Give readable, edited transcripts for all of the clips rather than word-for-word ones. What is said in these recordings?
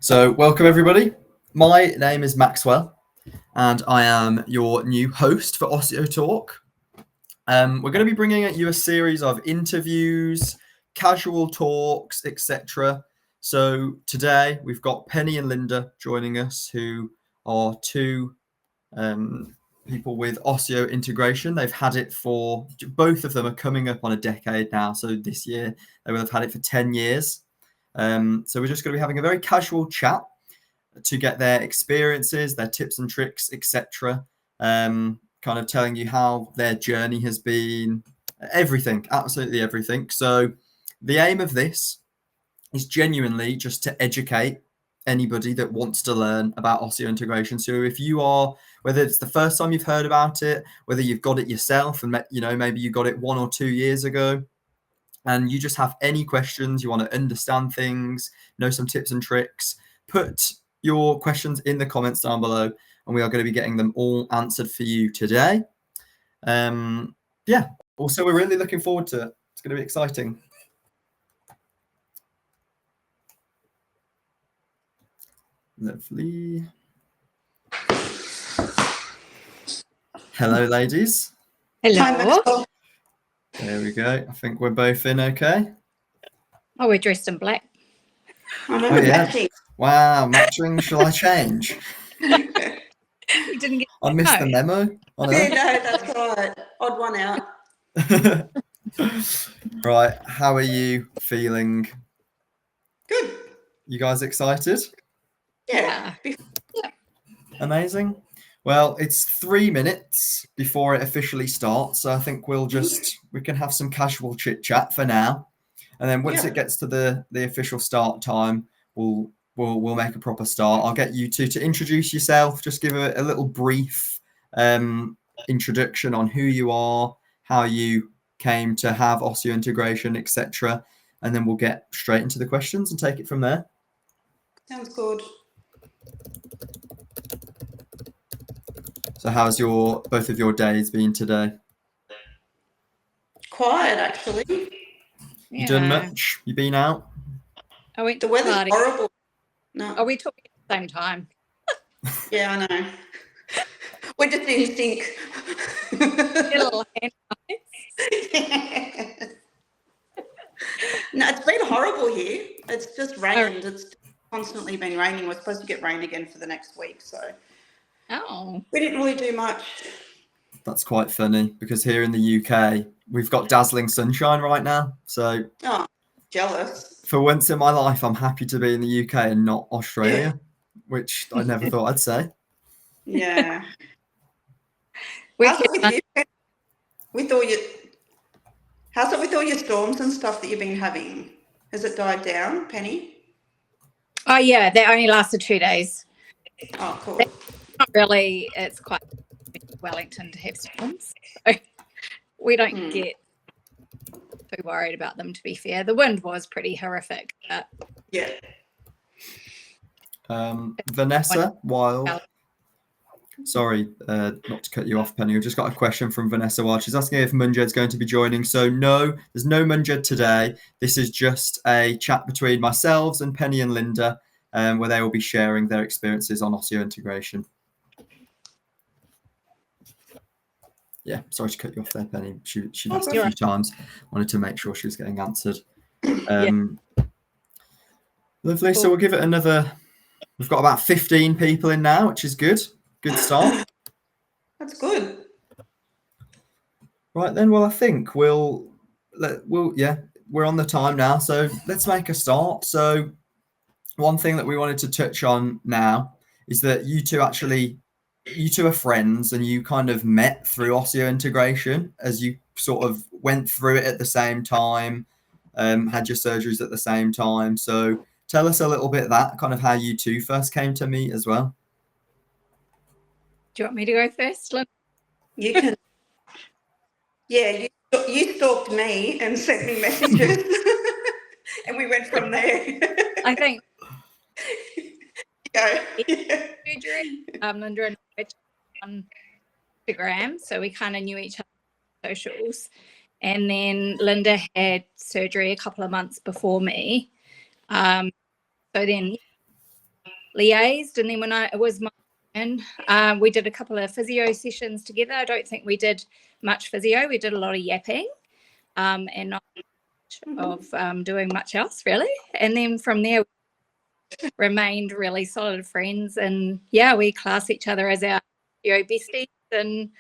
So welcome everybody. My name is Maxwell and I am your new host for Osseo Talk. We're going to be bringing at you a series of interviews, casual talks, etc. So today we've got Penny and Linda joining us, who are two people with Osseointegration. They've had it for, both of them are coming up on a decade now. So this year they will have had it for 10 years. So we're just going to be having a very casual chat to get their experiences, their tips and tricks, etc. Kind of telling you how their journey has been, everything, absolutely everything. So the aim of this is genuinely just to educate anybody that wants to learn about osseointegration. So if you are, whether it's the first time you've heard about it, whether you've got it yourself and maybe you got it 1 or 2 years ago, and you just have any questions, you want to understand things, know some tips and tricks, put your questions in the comments down below, and we are going to be getting them all answered for you today. Also we're really looking forward to it. It's going to be exciting. Lovely. Hello, ladies. Hello. There we go. I think we're both in okay. Oh, we're dressed in black. Oh, yeah. Wow, matching. Shall I change? You didn't get I missed the memo. No, that's right. Odd one out. Right, how are you feeling? Good. You guys excited? Yeah. Amazing. Well, it's 3 minutes before it officially starts, so I think we can have some casual chit chat for now, and then once it gets to the official start time, we'll make a proper start. I'll get you two to introduce yourself, just give a little brief introduction on who you are, how you came to have osseointegration, etc., and then we'll get straight into the questions and take it from there. Sounds good. So how's both of your days been today? Quiet, actually. You done much? You been out? The weather's horrible. No. Are we talking at the same time? Yeah, I know. We're just in sync. No, it's been horrible here. It's just rained. It's constantly been raining. We're supposed to get rain again for the next week, so we didn't really do much. That's quite funny because here in the UK we've got dazzling sunshine right now. So jealous. For once in my life, I'm happy to be in the UK and not Australia, which I never thought I'd say. Yeah. How's it with all your storms and stuff that you've been having? Has it died down, Penny? Oh yeah, they only lasted 2 days. Oh, cool. Not really. It's quite Wellington to have storms, so we don't get too worried about them. To be fair, the wind was pretty horrific. But yeah. Vanessa Wild. Sorry, not to cut you off, Penny. We've just got a question from Vanessa Wild. She's asking if Munjed's going to be joining. So no, there's no Munjed today. This is just a chat between myself and Penny and Linda, where they will be sharing their experiences on osseointegration. Yeah, sorry to cut you off there, Penny. She asked a few times. Wanted to make sure she was getting answered. Lovely. So we'll give it another. We've got about 15 people in now, which is good. Good start. That's good. Right then. Well, I think we're on the time now. So let's make a start. So one thing that we wanted to touch on now is that you two are friends and you kind of met through osseointegration as you sort of went through it at the same time, had your surgeries at the same time. So tell us a little bit that kind of how you two first came to meet as well. Do you want me to go first, Lynn? You can. Yeah, you stalked me and sent me messages, and we went from there. I think. Go. Surgery. Linda and I on Instagram, so we kind of knew each other on socials. And then Linda had surgery a couple of months before me. So then liaised, and then when it was my turn, we did a couple of physio sessions together. I don't think we did much physio. We did a lot of yapping, and not much of doing much else really. And then from there, we remained really solid friends, and yeah, we class each other as our besties, and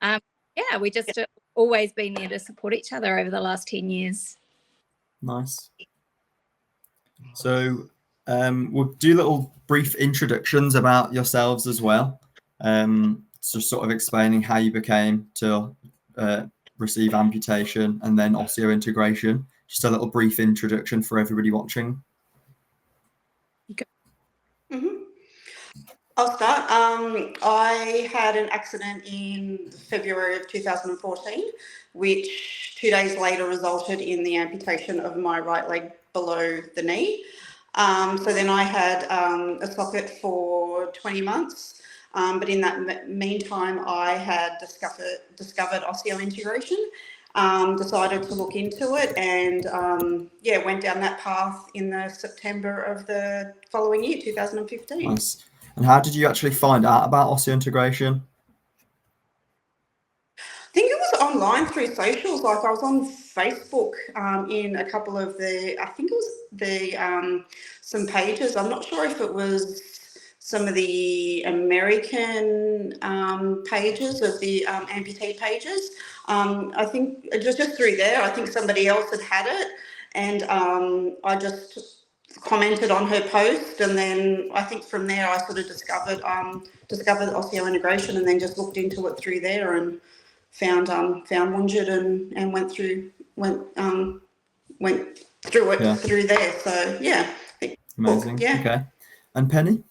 yeah, we just always been there to support each other over the last 10 years. Nice. So we'll do little brief introductions about yourselves as well. So sort of explaining how you became to receive amputation and then osseointegration. Just a little brief introduction for everybody watching. I'll start. I had an accident in February of 2014, which 2 days later resulted in the amputation of my right leg below the knee. So then I had a socket for 20 months. But in that meantime, I had discovered osseointegration, decided to look into it, and yeah, went down that path in the September of the following year, 2015. Nice. And how did you actually find out about osseointegration? I think it was online through socials. Like I was on Facebook in a couple of I think it was some pages. I'm not sure if it was some of the American pages of the amputee pages. I think it was just through there. I think somebody else had it, and I just commented on her post, and then I think from there I sort of discovered osseointegration, and then just looked into it through there and found Wunjit and went through it through there. So yeah. Amazing. Yeah. Okay. And Penny?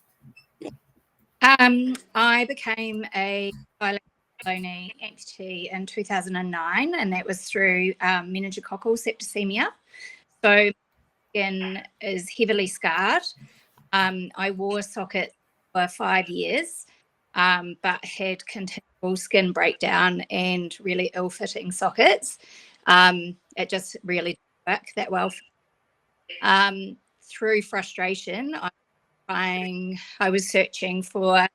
I became a bilateral knee amputee in 2009, and that was through meningococcal septicemia. So skin is heavily scarred. I wore sockets for 5 years, but had continual skin breakdown and really ill-fitting sockets. It just really didn't work that well. Through frustration, I was searching for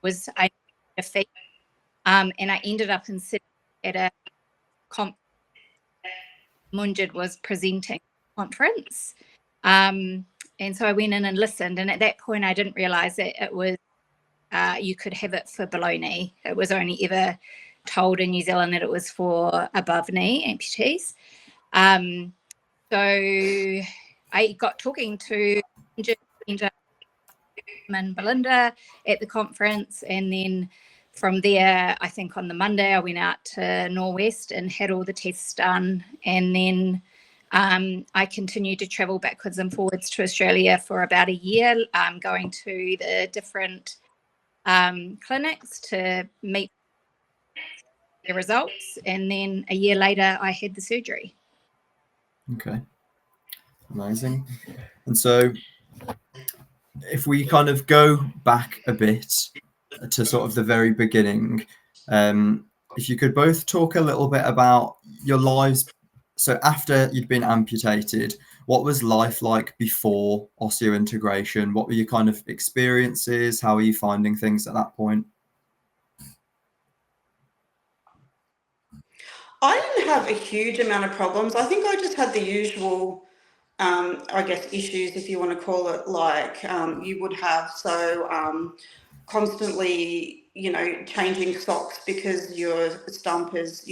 a fee, and I ended up sitting at a conference. Munjid was presenting conference, and so I went in and listened, and at that point I didn't realize that it was you could have it for below knee. It was only ever told in New Zealand that it was for above knee amputees. So I got talking to and Belinda at the conference, and then from there, I think on the Monday I went out to Norwest and had all the tests done, and then I continued to travel backwards and forwards to Australia for about a year, going to the different clinics to meet the results, and then a year later I had the surgery. Okay, amazing. And so if we kind of go back a bit to sort of the very beginning, if you could both talk a little bit about your lives. So after you'd been amputated, what was life like before osseointegration? What were your kind of experiences? How are you finding things at that point? I didn't have a huge amount of problems. I think I just had the usual, I guess, issues, if you want to call it, like you would have. So constantly, changing socks because your stump is,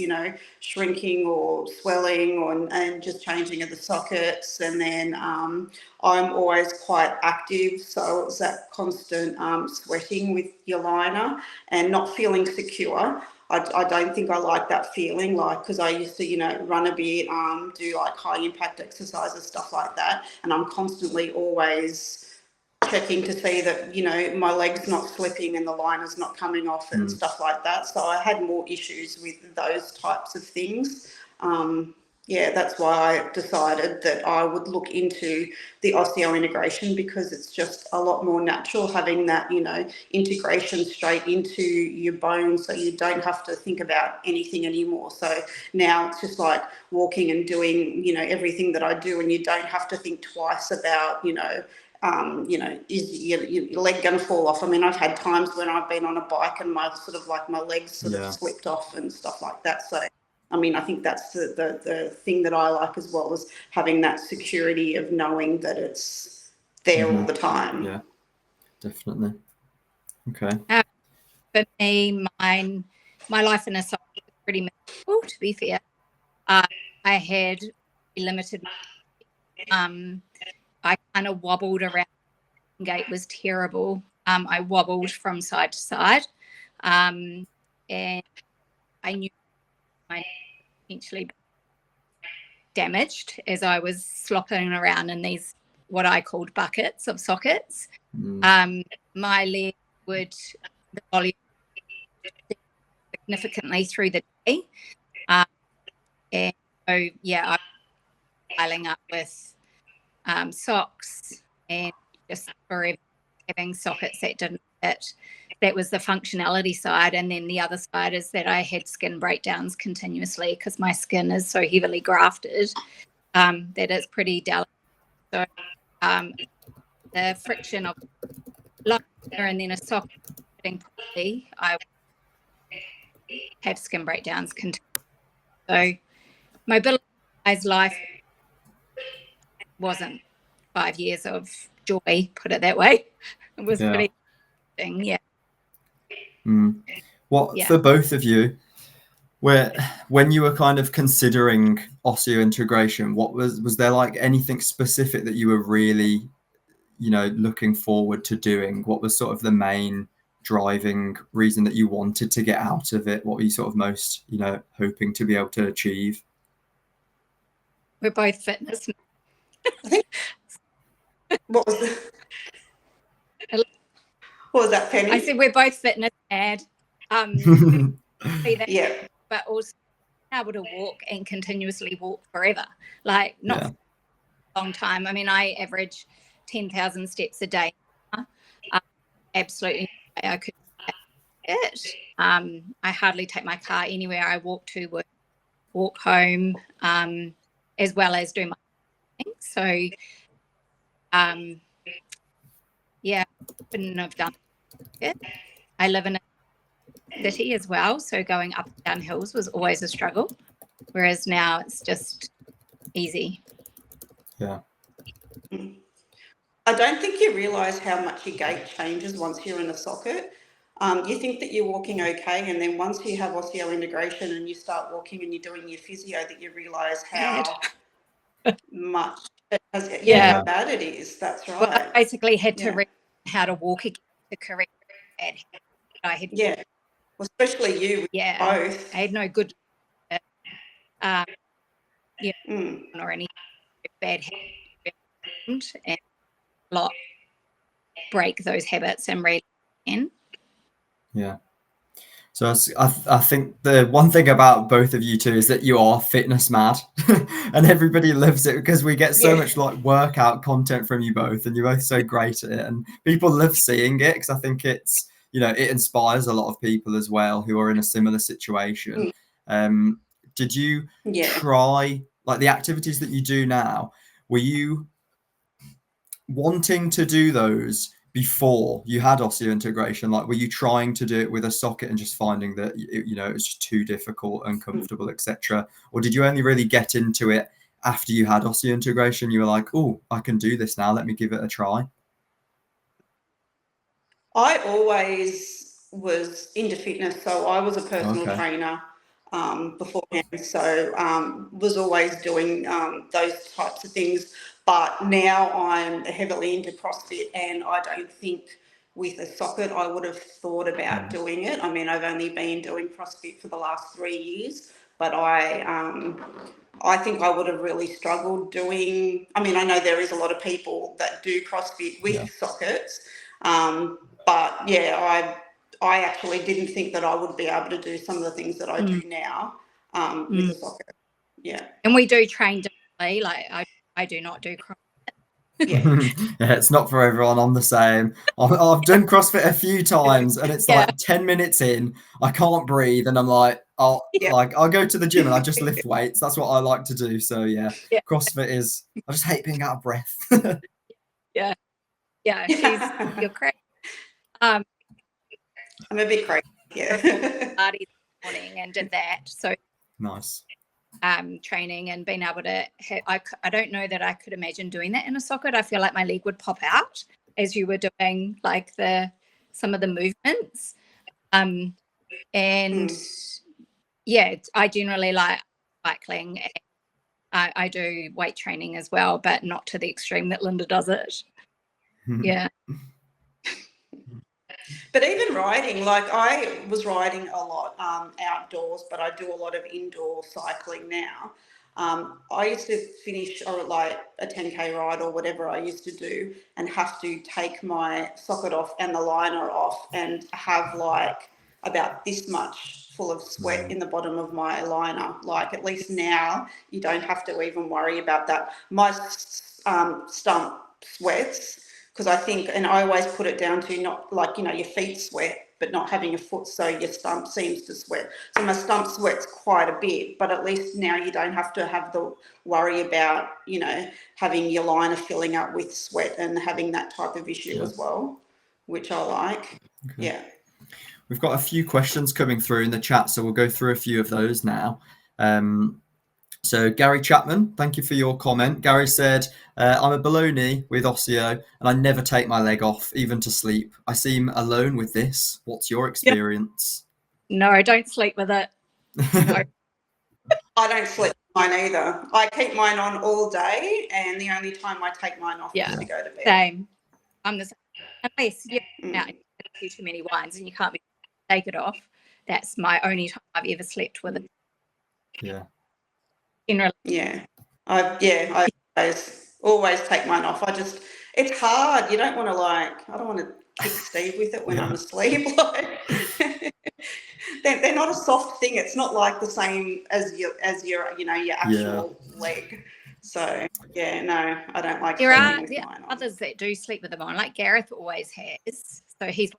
shrinking or swelling, and just changing of the sockets. And then I'm always quite active, so it's that constant sweating with your liner and not feeling secure. I don't think I like that feeling, because I used to, run a bit, do like high impact exercises, stuff like that. And I'm constantly always checking to see that, my leg's not slipping and the liner's not coming off and stuff like that. So I had more issues with those types of things. Yeah, that's why I decided that I would look into the osseointegration, because it's just a lot more natural having that, integration straight into your bones, so you don't have to think about anything anymore. So now it's just like walking and doing, everything that I do, and you don't have to think twice about, you know, is your leg going to fall off? I mean, I've had times when I've been on a bike and my sort of like my legs sort of slipped off and stuff like that. So, I mean, I think that's the thing that I like as well, is having that security of knowing that it's there all the time. Yeah, definitely. Okay. For me, my life in a socket was pretty miserable, to be fair. I had limited. I kind of wobbled around. Gait was terrible. I wobbled from side to side, and I knew I eventually damaged as I was slopping around in these what I called buckets of sockets. My leg would the volume significantly through the day, and so yeah, I was piling up with socks and just forever having sockets that didn't fit. That was the functionality side, and then the other side is that I had skin breakdowns continuously because my skin is so heavily grafted that it's pretty delicate. So the friction of liner and then a socket fitting properly, I have skin breakdowns continuously. So mobility-wise, life wasn't 5 years of joy, put it that way. It was pretty interesting, yeah. For both of you, when you were kind of considering osseointegration, what was there like anything specific that you were really, you know, looking forward to doing? What was sort of the main driving reason that you wanted to get out of it? What were you sort of most, you know, hoping to be able to achieve? We're both fitness. I think what was that, Penny? I said we're both fitness mad. Yeah. But also able to walk and continuously walk forever, like not for a long time. I mean, I average 10,000 steps a day. Absolutely, I could do it. I hardly take my car anywhere. I walk to work, walk home, as well as do my thing. So, yeah, couldn't have done it. I live in a city as well, so going up and down hills was always a struggle, whereas now it's just easy. Yeah. I don't think you realise how much your gait changes once you're in a socket. You think that you're walking okay, and then once you have osseointegration and you start walking and you're doing your physio, that you realise how much it has, how bad it is. That's right. Well, I basically had to learn how to walk again to correct bad habits I had. Yeah. Well, especially you with both. I had no good or any bad habits, and a lot break those habits and really can. Yeah. So I think the one thing about both of you two is that you are fitness mad and everybody loves it because we get so much like workout content from you both, and you're both so great at it, and people love seeing it because I think it's, you know, it inspires a lot of people as well who are in a similar situation. Did you try, like, the activities that you do now, were you wanting to do those before you had osseointegration? Like, were you trying to do it with a socket and just finding that, you know, it's just too difficult, uncomfortable, etc.? Or did you only really get into it after you had osseointegration? You were like, oh, I can do this now, let me give it a try. I always was into fitness, so I was a personal trainer beforehand, so was always doing those types of things. But now I'm heavily into CrossFit, and I don't think with a socket I would have thought about doing it. I mean, I've only been doing CrossFit for the last 3 years, but I think I would have really struggled doing. I mean, I know there is a lot of people that do CrossFit with sockets, but yeah, I actually didn't think that I would be able to do some of the things that I do now with a socket. Yeah. And we do train differently. Like I do not do CrossFit. Yeah, it's not for everyone. I'm the same. I've done CrossFit a few times, and it's like 10 minutes in, I can't breathe, and I'm like, I'll go to the gym and I just lift weights. That's what I like to do. So CrossFit is, I just hate being out of breath. Yeah. Yeah, you're correct. I'm a bit crazy. Yeah. Party this morning and did that. So Nice. training and being able to I don't know that I could imagine doing that in a socket. I feel like my leg would pop out as you were doing like some of the movements. And yeah, I generally like cycling. I do weight training as well, but not to the extreme that Linda does it. Yeah. But even riding, like I was riding a lot outdoors, but I do a lot of indoor cycling now. I used to finish like a 10K ride or whatever I used to do and have to take my socket off and the liner off and have like about this much full of sweat in the bottom of my liner. Like at least now you don't have to even worry about that. My stump sweats because I think, and I always put it down to not like, you know, your feet sweat, but not having a foot, so your stump seems to sweat. So my stump sweats quite a bit, but at least now you don't have to have the worry about, you know, having your liner filling up with sweat and having that type of issue as well, which I like. Okay. Yeah. We've got a few questions coming through in the chat, so we'll go through a few of those now. So Gary Chapman, thank you for your comment. Gary said, I'm a below knee with Osseo and I never take my leg off, even to sleep. I seem alone with this. What's your experience? No, I don't sleep with it. No. I don't sleep with mine either. I keep mine on all day and the only time I take mine off is to go to bed. Same. I'm the same. Unless you're out and you too many wines and you can't take it off. That's my only time I've ever slept with it. Yeah. Yeah, I always take mine off. It's hard. You don't want to I don't want to kick Steve with it when I'm asleep. Like, they're not a soft thing. It's not like the same as your your actual leg. So yeah, no, I don't like. There are others that do sleep with them on. Like Gareth always has. So he's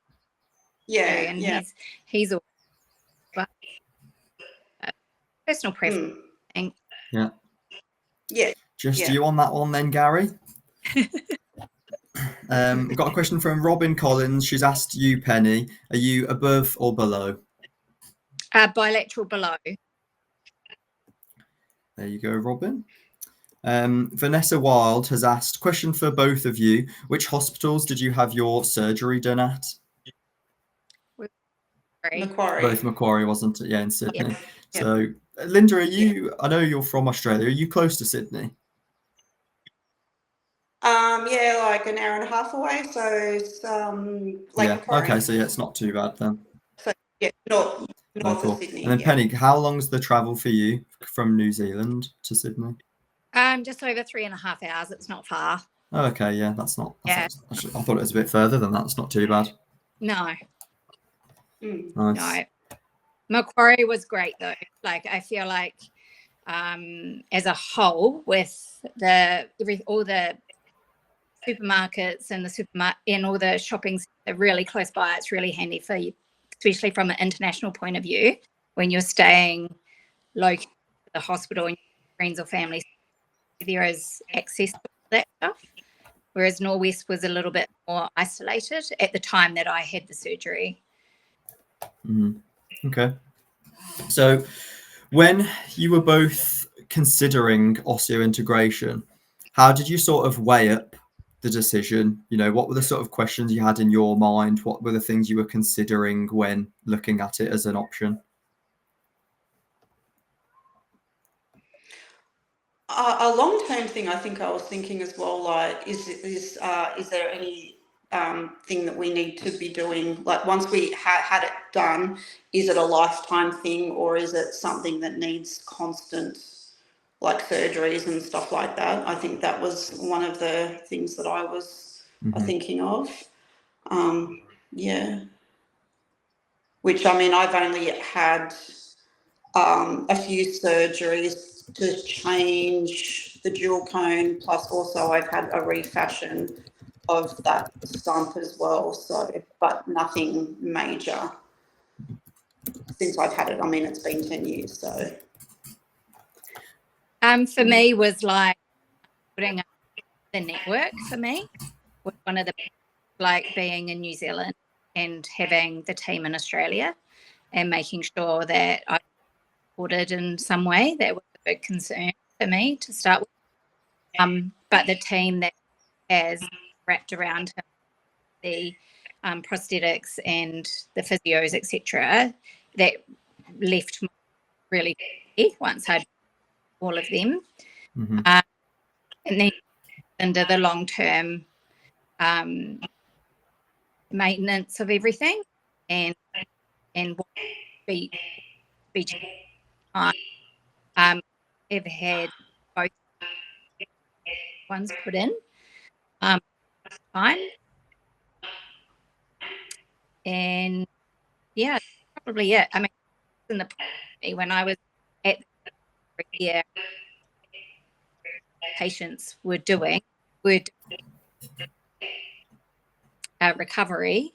he's always, but personal preference. Yeah. Just you on that one then, Gary. We've got a question from Robin Collins. She's asked you, Penny, are you above or below? Bilateral below. There you go, Robin. Vanessa Wild has asked, question for both of you. Which hospitals did you have your surgery done at? Macquarie. Both Macquarie, wasn't it? Yeah, in Sydney. Yeah. So, Linda, I know you're from Australia. Are you close to Sydney? Like an hour and a half away. So it's Macquarie. Okay, so it's not too bad then. So north of Sydney. And then Penny, how long's the travel for you from New Zealand to Sydney? Just over 3.5 hours. It's not far. Oh, okay, yeah, that's not. I thought it was a bit further than that. It's not too bad. No. Nice. No. Macquarie was great though. Like I feel like as a whole with all the supermarkets and all the shopping are really close by. It's really handy for you, especially from an international point of view when you're staying local to the hospital and your friends or family. There is access to that stuff. Whereas Norwest was a little bit more isolated at the time that I had the surgery. Okay. So when you were both considering osseointegration, how did you sort of weigh up the decision? You know, what were the sort of questions you had in your mind? What were the things you were considering when looking at it as an option? A long-term thing, I think I was thinking as well, like, is there any thing that we need to be doing? Like, once we had it done, is it a lifetime thing, or is it something that needs constant, like, surgeries and stuff like that? I think that was one of the things that I was thinking of. Which, I mean, I've only had a few surgeries to change the dual cone, plus also I've had a refashion of that stump as well, so, but nothing major since I've had it. I mean, it's been 10 years, so. For me was like putting up the network for me. was one of the, like being in New Zealand and having the team in Australia and making sure that I supported in some way. That was a big concern for me to start with. But the team that has wrapped around him, the prosthetics and the physios, etc., that left me really happy once I'd all of them. Mm-hmm. And then into the long-term maintenance of everything and what be time. I've had both ones put in time, and yeah, probably it. I mean, in the when I was at the year, patients were doing recovery.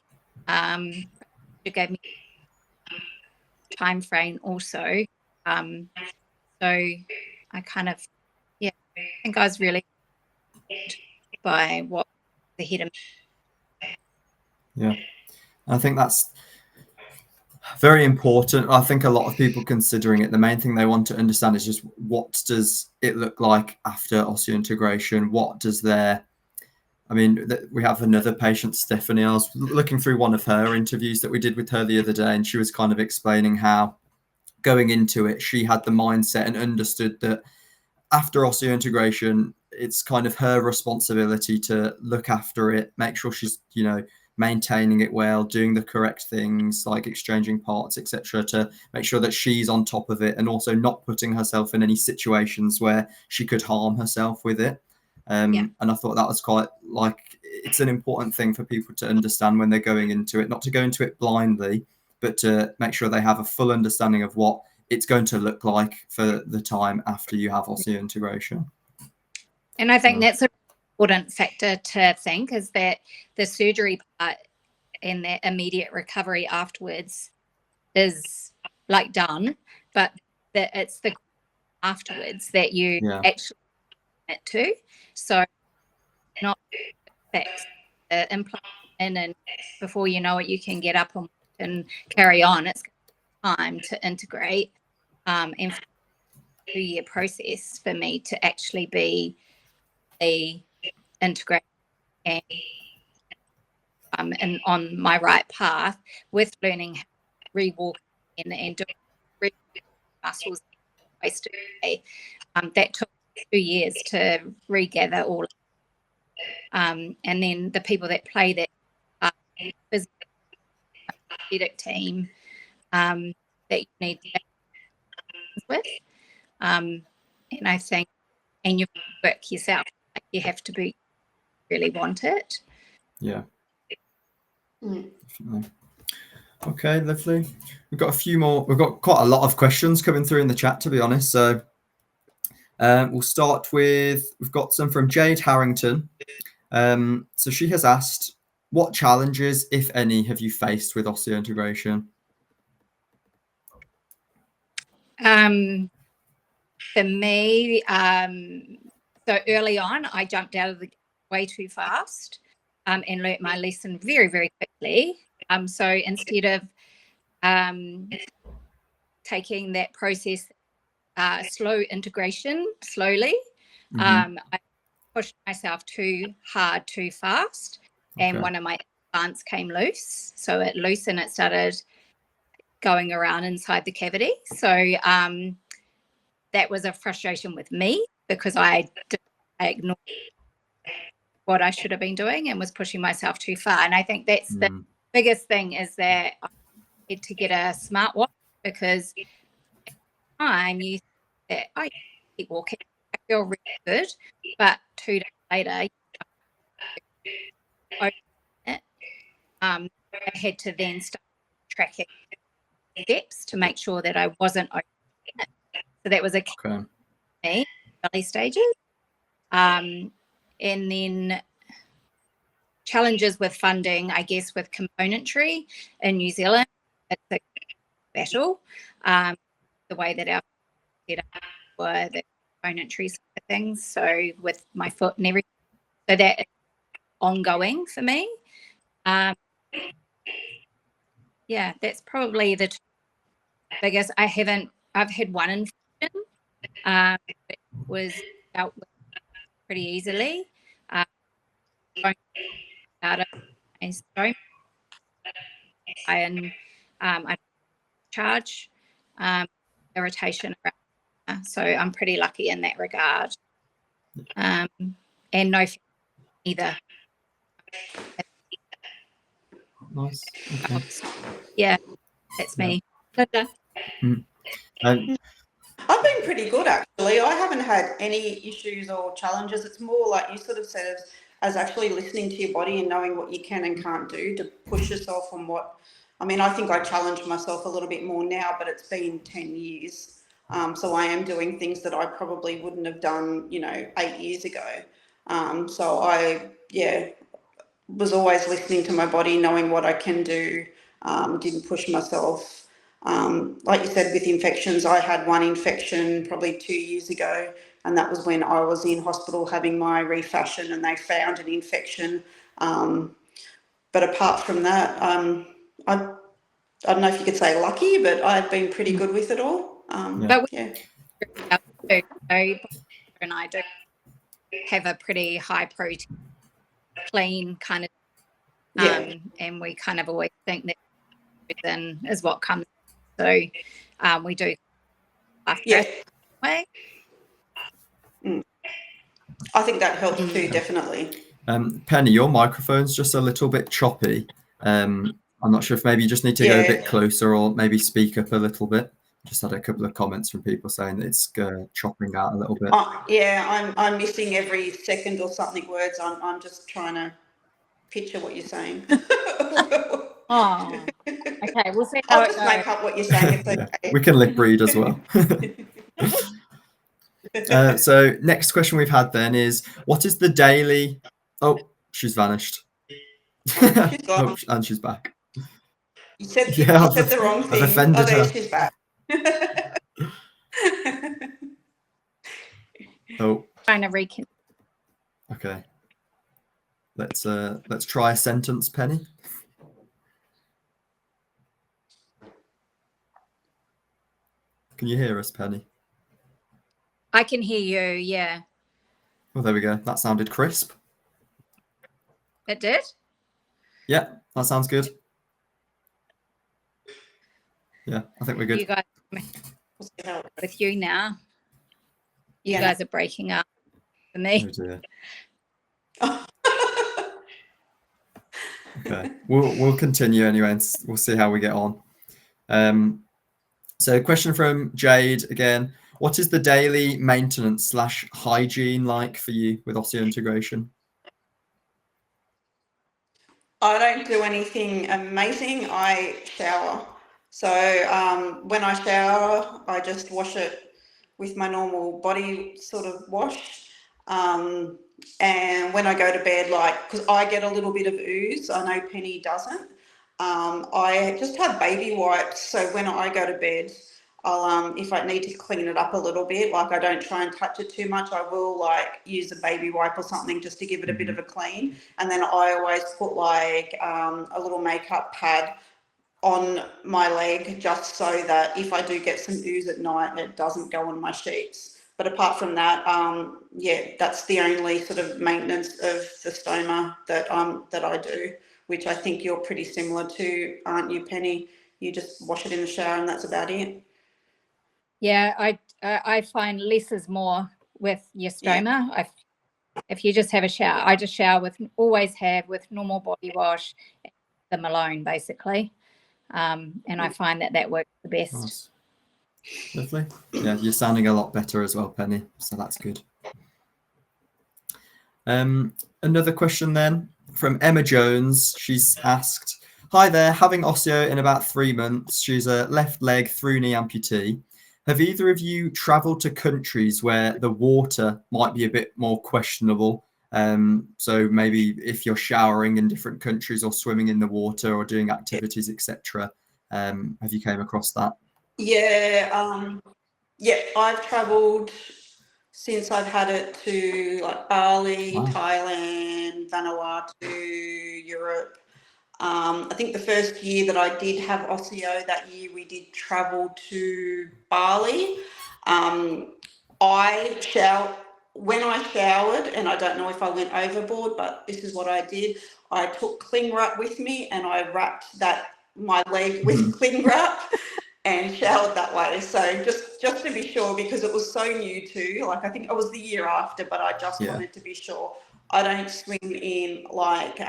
It gave me time frame also. So I kind of, I think I was really by what the head of. Yeah, I think that's very important. I think a lot of people considering it, the main thing they want to understand is just what does it look like after osseointegration? What does I mean, we have another patient, Stephanie. I was looking through one of her interviews that we did with her the other day, and she was kind of explaining how going into it, she had the mindset and understood that after osseointegration, it's kind of her responsibility to look after it, make sure she's, maintaining it well, doing the correct things like exchanging parts, etc., to make sure that she's on top of it and also not putting herself in any situations where she could harm herself with it. And I thought that was quite it's an important thing for people to understand when they're going into it, not to go into it blindly, but to make sure they have a full understanding of what it's going to look like for the time after you have osseointegration. And I think that's an important factor to think, is that the surgery part and that immediate recovery afterwards is like done, but that it's the afterwards that you actually get to. So not fix the implant in, and before you know it, you can get up and carry on. It's time to integrate, and for a 2-year process for me to actually be a integrate and on my right path with learning how to re-walk and doing muscles wasted away. That took 2 years to regather all. And then the people that play that athletic team that you need to with. And I think, and you work yourself, you have to really want it. Yeah. Definitely. Okay, lovely. We've got a few more. We've got quite a lot of questions coming through in the chat, to be honest. So we'll start with, we've got some from Jade Harrington. So she has asked, what challenges, if any, have you faced with osseointegration? For me, so early on, I jumped out of the way too fast and learnt my lesson very, very quickly. So instead of taking that process, slow integration slowly, I pushed myself too hard, too fast, and one of my implants came loose. So it loosened, it started going around inside the cavity. So that was a frustration with me because I ignored what I should have been doing and was pushing myself too far. And I think that's the biggest thing, is that I had to get a smartwatch, because at the time you think that I keep walking, I feel really good, but 2 days later, I had to then start tracking steps to make sure that I wasn't over it. So that was a key for me, early stages. And then challenges with funding, I guess, with componentry in New Zealand. It's a battle. The way that our set up were the componentry side of things, so with my foot and everything. So that ongoing for me. Yeah, that's probably the biggest. I've had one infection. It was dealt with pretty easily. Don't about it. I don't. I charge irritation around, so I'm pretty lucky in that regard. And no either. Nice. Okay. Yeah, that's me. Linda. I've been pretty good, actually. I haven't had any issues or challenges. It's more like you sort of said, as actually listening to your body and knowing what you can and can't do to push yourself on what. I mean, I think I challenge myself a little bit more now, but it's been 10 years. So I am doing things that I probably wouldn't have done, 8 years ago. So I, was always listening to my body, knowing what I can do, didn't push myself. Like you said, with infections, I had one infection probably 2 years ago, and that was when I was in hospital having my refashion and they found an infection. But apart from that, I don't know if you could say lucky, but I've been pretty good with it all. But and I do have a pretty high protein, clean kind of, and we kind of always think that then is what comes. So we do. Way. I think that helps too, definitely. Penny, your microphone's just a little bit choppy. I'm not sure if maybe you just need to go a bit closer or maybe speak up a little bit. Just had a couple of comments from people saying that it's chopping out a little bit. I'm missing every second or something words. I'm just trying to picture what you're saying. Oh, okay. We'll see how I'll just make up what you're saying. It's okay. We can lip read as well. So next question we've had then is, what is the daily... Oh, she's vanished. She's gone. Oh, and she's back. You said the wrong thing. I've offended her. She's back. Trying to reconnect. Okay. Let's try a sentence, Penny. Can you hear us, Penny? I can hear you, yeah. Well, there we go. That sounded crisp. It did? Yeah, that sounds good. Yeah, I think we're good. You guys, with you now. You guys are breaking up for me. Oh dear. Okay, we'll continue anyway, and we'll see how we get on. So, question from Jade again: what is the daily maintenance / hygiene like for you with osseointegration? I don't do anything amazing. I shower. So when I shower, I just wash it with my normal body sort of wash. And when I go to bed, because I get a little bit of ooze, I know Penny doesn't. I just have baby wipes. So when I go to bed, I'll if I need to clean it up a little bit, I don't try and touch it too much. I will use a baby wipe or something just to give it a bit of a clean. And then I always put a little makeup pad on my leg just so that if I do get some ooze at night, it doesn't go on my sheets. But apart from that, that's the only sort of maintenance of the stoma that I do, which I think you're pretty similar to, aren't you, Penny? You just wash it in the shower and that's about it. Yeah, I find less is more with your stoma. Yeah. If you just have a shower, I just shower always have with normal body wash, them alone basically. And I find that works the best. Nice. Lovely. Yeah, you're sounding a lot better as well, Penny. So that's good. Another question then from Emma Jones. She's asked, hi there, having osseo in about 3 months. She's a left leg through knee amputee. Have either of you travelled to countries where the water might be a bit more questionable? So maybe if you're showering in different countries or swimming in the water or doing activities, etc. Have you came across that? Yeah, I've travelled since I've had it to like Bali, Wow. Thailand, Vanuatu, Europe. I think the first year that I did have Osseo, that year we did travel to Bali. When I showered, and I don't know if I went overboard, but this is what I did. I took cling wrap with me and I wrapped my leg with cling wrap and showered that way. So just to be sure, because it was so new too, like I think it was the year after, but I just wanted to be sure. I don't swim in like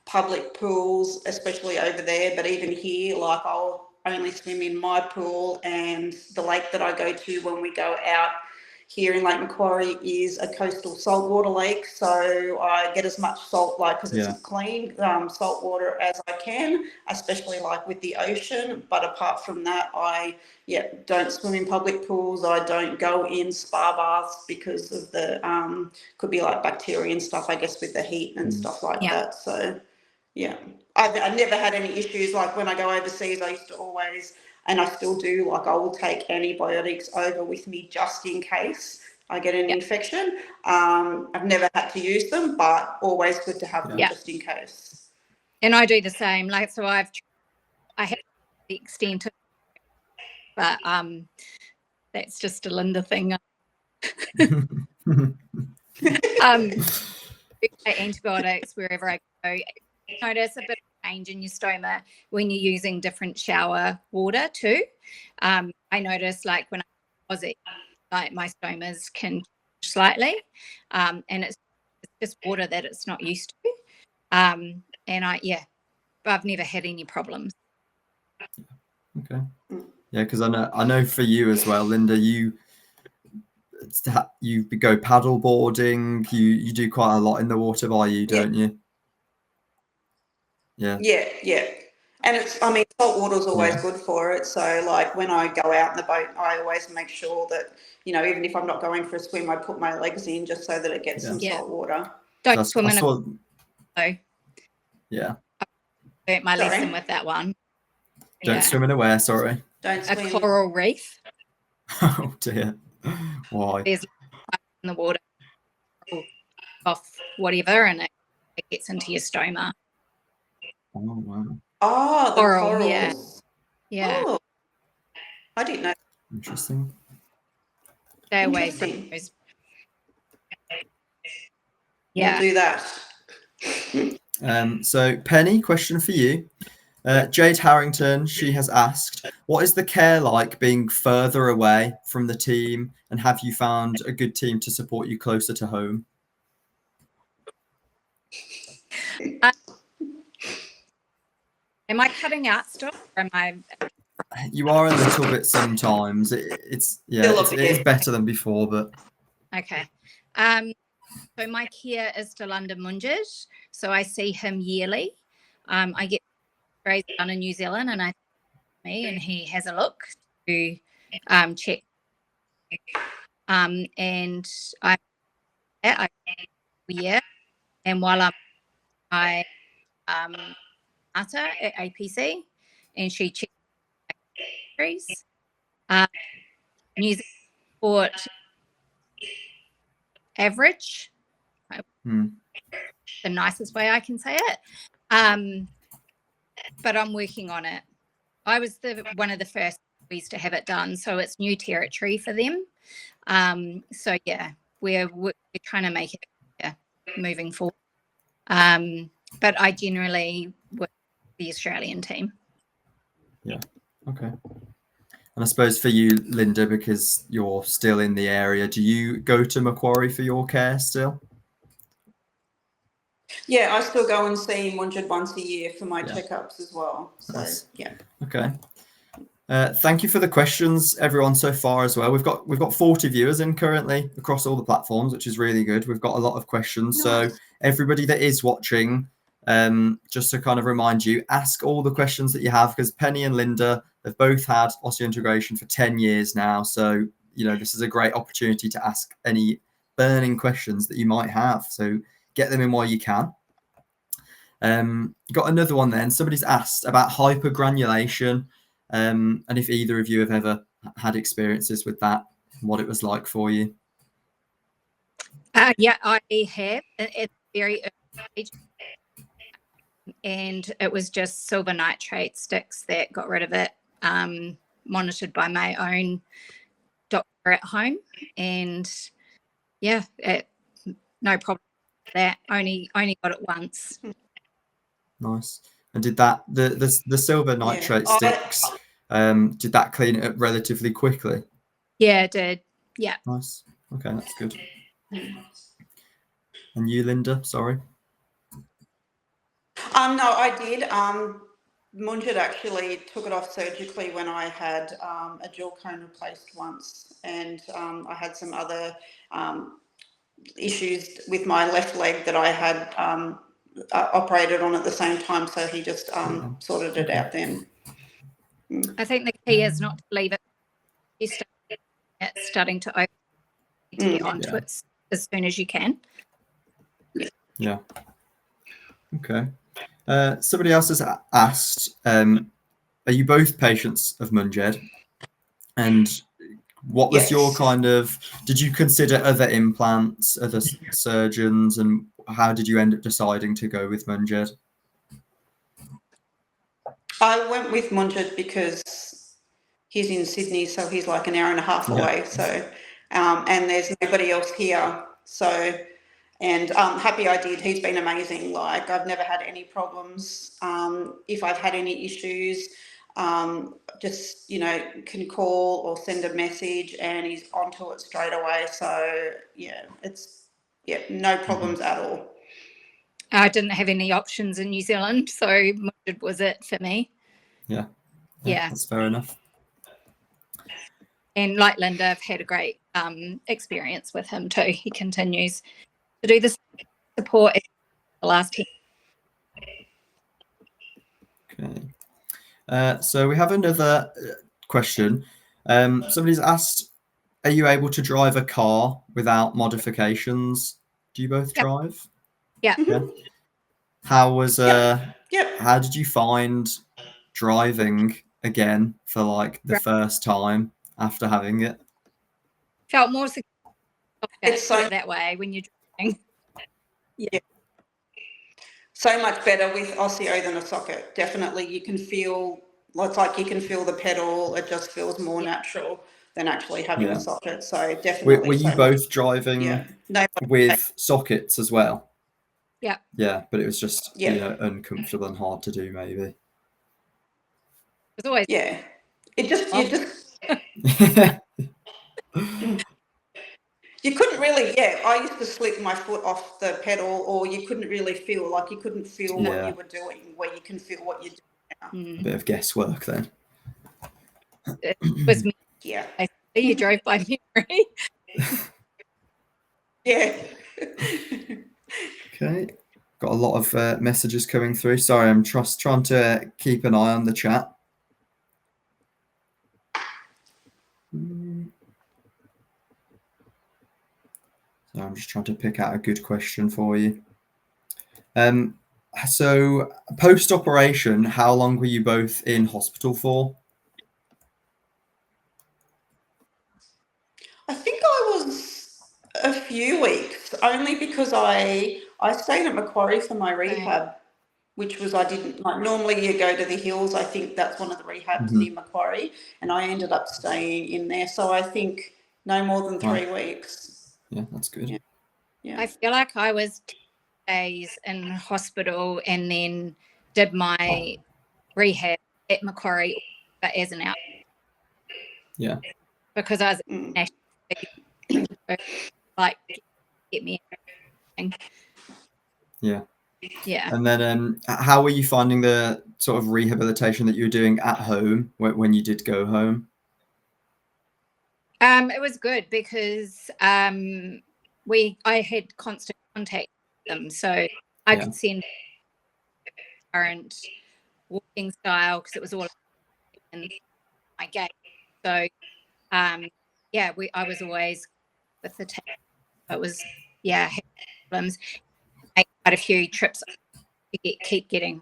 public pools, especially over there, but even here, like I'll only swim in my pool, and the lake that I go to when we go out here in Lake Macquarie is a coastal saltwater lake, so I get as much salt, like, because it's clean salt water as I can, especially like with the ocean. But apart from that, I don't swim in public pools. I don't go in spa baths because of the could be like bacteria and stuff, I guess, with the heat and stuff like that. So I've never had any issues. Like when I go overseas, I used to always, and I still do, like I will take antibiotics over with me just in case I get an infection. I've never had to use them, but always good to have them just in case. And I do the same. Like, so I have the extent of, but that's just a Linda thing. Antibiotics wherever I go. Notice a bit of change in your stoma when you're using different shower water too. I notice, like when I was like my stomas can change slightly, and it's just water that it's not used to. And I've never had any problems. Okay. Yeah, because I know for you as well, Linda, you go paddle boarding. You do quite a lot in the water by you, don't you? Yeah. And salt water is always good for it. So like when I go out in the boat, I always make sure that, even if I'm not going for a swim, I put my legs in just so that it gets some salt water. Don't swim in Yeah. I learnt my lesson with that one. Don't swim in a where, sorry? Don't swim. A coral reef. Oh dear. Why? There's in the water off whatever, and it gets into your stoma. Oh wow. Oh, the corals. Yeah. Oh, I didn't know. Interesting. Stay away from those. We'll do that. So Penny, question for you. Jade Harrington, she has asked, what is the care like being further away from the team, and have you found a good team to support you closer to home? Am I cutting out stuff, or am I? You are a little bit sometimes. It's better than before, but okay. So my care is still under Munjit, so I see him yearly. I get raised down in New Zealand, and and he has a look to check. And I and while I at APC, and she checks New Zealand sport average, the nicest way I can say it. But I'm working on it. I was one of the first to have it done, so it's new territory for them. So yeah, we're trying to make it moving forward. But I generally work with the Australian team. Yeah. Okay. And I suppose for you, Linda, because you're still in the area, do you go to Macquarie for your care still? Yeah, I still go and see Munjid once a year for my checkups as well. So nice. Yeah. Okay. Thank you for the questions, everyone, so far as well. We've got 40 viewers in currently across all the platforms, which is really good. We've got a lot of questions. Nice. So everybody that is watching, just to kind of remind you, ask all the questions that you have, because Penny and Linda have both had osseointegration for 10 years now. So, this is a great opportunity to ask any burning questions that you might have. So get them in while you can. Got another one then. Somebody's asked about hypergranulation, and if either of you have ever had experiences with that, what it was like for you. Yeah, I have at very early stage, and it was just silver nitrate sticks that got rid of it, monitored by my own doctor at home, and yeah, no problem with that. Only got it once. Nice. And did that the silver nitrate sticks? Did that clean it up relatively quickly? Yeah, it did. Yeah. Nice. Okay, that's good. And you, Linda? Sorry. No, I did. Munjid actually took it off surgically when I had a dual cone replaced once, and I had some other issues with my left leg that I had operated on at the same time. So he just sorted it out then. I think the key is not to leave it. It's starting to open, to get onto it as soon as you can. Yeah. Okay. Somebody else has asked, are you both patients of Munjed? And what was your kind of, did you consider other implants, other surgeons, and how did you end up deciding to go with Munjed? I went with Munjid because he's in Sydney, so he's like an hour and a half away. So, and there's nobody else here. So, and happy I did. He's been amazing. Like, I've never had any problems. If I've had any issues, just, you know, can call or send a message and he's onto it straight away. So yeah, it's, no problems at all. I didn't have any options in New Zealand, so Munjid was it for me. Yeah, Yeah. That's fair enough. And like Linda, I've had a great experience with him too. He continues to do the support the last 10 years. Okay. So we have another question. Somebody's asked, are you able to drive a car without modifications? Do you both drive? Yeah. Yeah. How was how did you find driving again for like the first time after having it? Felt more secure. It's so that way when you're driving. Yeah. So much better with Osseo than a socket. Definitely, you can feel, it's like you can feel the pedal. It just feels more natural than actually having a socket. So definitely. Were you both driving with sockets as well? Yeah. Yeah, but it was just you know, uncomfortable and hard to do maybe. It's always It just you couldn't really, I used to slip my foot off the pedal, or you couldn't really feel, like you couldn't feel what you were doing, where you can feel what you're doing now. A bit of guesswork then. It was me. Yeah. You drove by memory. Yeah. Okay. Got a lot of messages coming through. Sorry, I'm trying to keep an eye on the chat. So I'm just trying to pick out a good question for you. So post-operation, how long were you both in hospital for? I think I was a few weeks, only because I stayed at Macquarie for my rehab, which was, I didn't, like, normally you go to the Hills. I think that's one of the rehabs near Macquarie, and I ended up staying in there. So I think no more than 3 weeks. Yeah, that's good. I feel like I was 10 days in hospital and then did my rehab at Macquarie as an out. Yeah. Because I was like, get me. Yeah. Yeah. And then how were you finding the sort of rehabilitation that you were doing at home when you did go home? It was good because I had constant contact with them, so I could send current walking style because it was all in my gait. So I was always with the team. It was had problems. I had a few trips to keep getting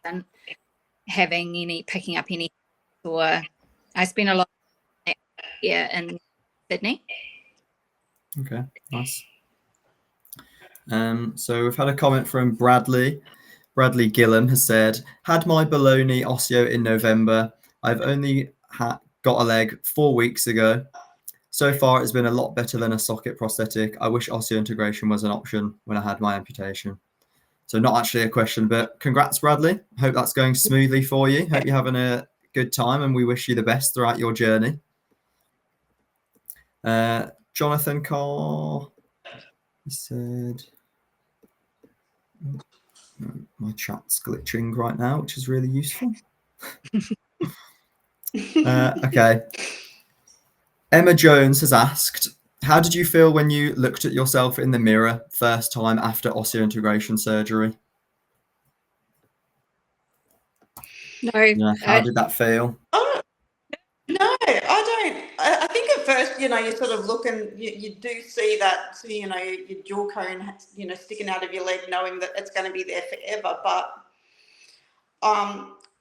and picking up any, or I spent a lot in Sydney. Okay, nice. So we've had a comment from Bradley. Bradley Gillam has said, had my baloney osteo in November. I've only got a leg 4 weeks ago. So far, it's been a lot better than a socket prosthetic. I wish osseointegration was an option when I had my amputation. So not actually a question, but congrats, Bradley. Hope that's going smoothly for you. Hope you're having a good time, and we wish you the best throughout your journey. Jonathan Carr, he said, my chat's glitching right now, which is really useful. Okay. Emma Jones has asked, how did you feel when you looked at yourself in the mirror first time after osseointegration surgery? No. Yeah, how did that feel? Oh, no, I don't. I think at first, you sort of look and you do see that, your jaw cone, sticking out of your leg, knowing that it's going to be there forever. But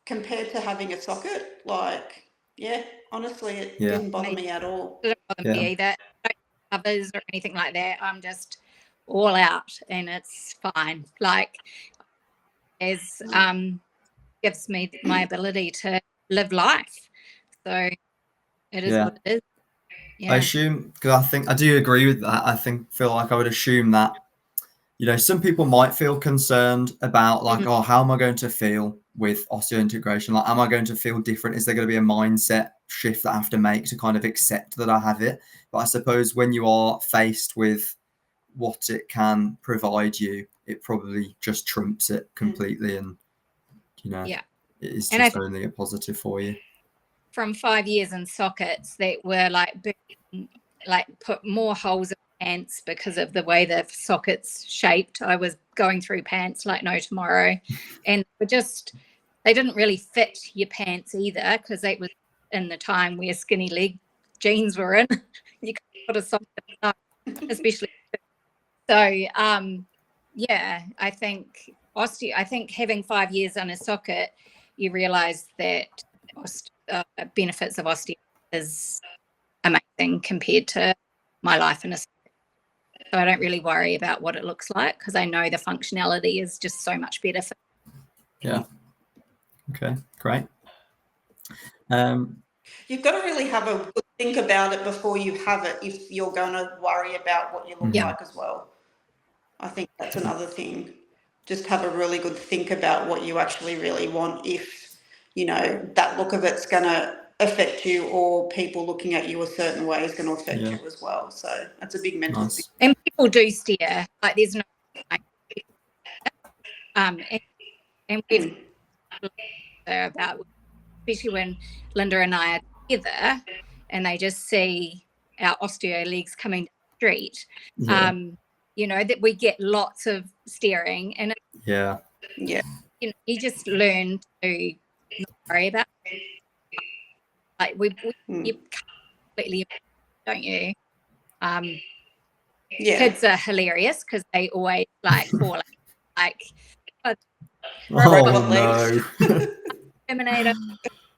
compared to having a socket, like, yeah, honestly, it didn't bother me at all. It didn't bother me either. No covers or anything like that. I'm just all out, and it's fine. Like, as gives me my ability to live life. So it is what it is. Yeah. I assume, because I do agree with that. Feel like I would assume that, some people might feel concerned about like, oh, how am I going to feel with osseointegration? Like, am I going to feel different? Is there going to be a mindset shift that I have to make to kind of accept that I have it? But I suppose when you are faced with what it can provide you, it probably just trumps it completely. And, it is just only a positive for you. From 5 years in sockets that were put more holes in pants because of the way the sockets shaped. I was going through pants like no tomorrow, and they didn't really fit your pants either, because it was in the time where skinny leg jeans were in. You couldn't put a socket up, especially. So I think having 5 years on a socket, you realize that benefits of osteo is amazing compared to my life in a socket. So I don't really worry about what it looks like, because I know the functionality is just so much better for me. Yeah. Okay, great. You've got to really have a good think about it before you have it, if you're going to worry about what you look like as well. I think that's another thing. Just have a really good think about what you actually really want, if that look of it's going to affect you, or people looking at you a certain way is going to affect you as well. So that's a big mental thing. And people do stare, like there's no and we've about, especially when Linda and I are together and they just see our osteo legs coming down the street, that we get lots of staring, and you just learn to not worry about it. Like you completely, don't you? Kids are hilarious because they always call it no. Terminator.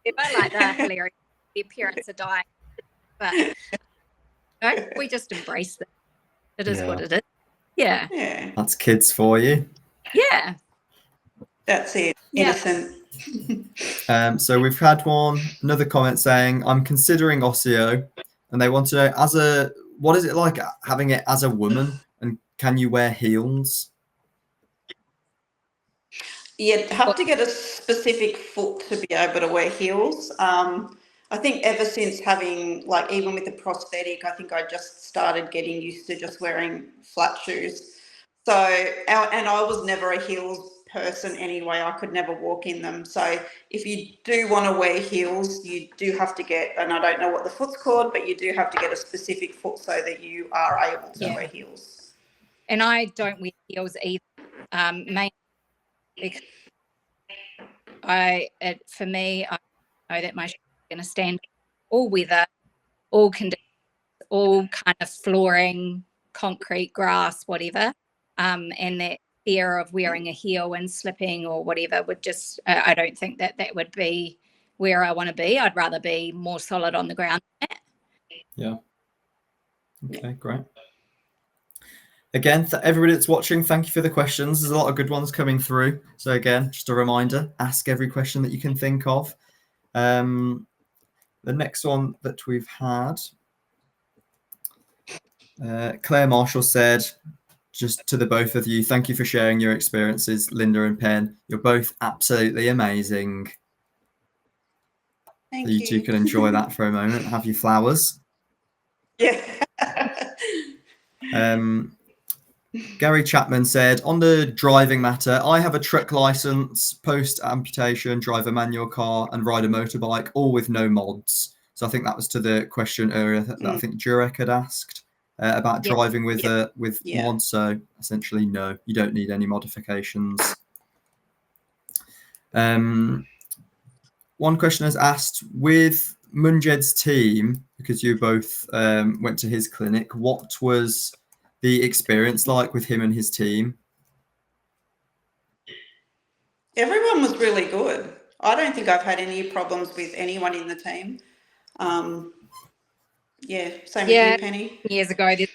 They're hilarious. Their parents are dying, but we just embrace them. It is what it is. Yeah. That's kids for you. Yeah. That's it. Innocent. So we've had another comment saying, I'm considering Osseo, and they want to know, what is it like having it as a woman, and can you wear heels? You have to get a specific foot to be able to wear heels. I think ever since having, even with the prosthetic, I think I just started getting used to just wearing flat shoes. So, and I was never a heels person anyway. I could never walk in them. So if you do want to wear heels, you do have to get, and I don't know what the foot's called, but you do have to get a specific foot so that you are able to wear heels. And I don't wear heels either, mainly because for me, I know that my shoes are going to stand all weather, all conditions, all kind of flooring, concrete, grass, whatever, and that fear of wearing a heel and slipping or whatever would just, I don't think that would be where I want to be. I'd rather be more solid on the ground than that. Yeah. Okay, great. again, everybody that's watching, thank you for the questions. There's a lot of good ones coming through. So again, just a reminder, ask every question that you can think of. The next one that we've had, Claire Marshall said, just to the both of you, thank you for sharing your experiences, Linda and Pen. You're both absolutely amazing. Thank So you two can enjoy that for a moment. Have your flowers. Yeah. Gary Chapman said, on the driving matter, I have a truck license, post-amputation, drive a manual car and ride a motorbike, all with no mods. So I think that was to the question earlier that I think Jurek had asked about driving with mods. So essentially, no, you don't need any modifications. One question has asked, with Munjed's team, because you both went to his clinic, what was the experience like with him and his team? Everyone was really good. I don't think I've had any problems with anyone in the team. Same with you, Penny. Years ago, there's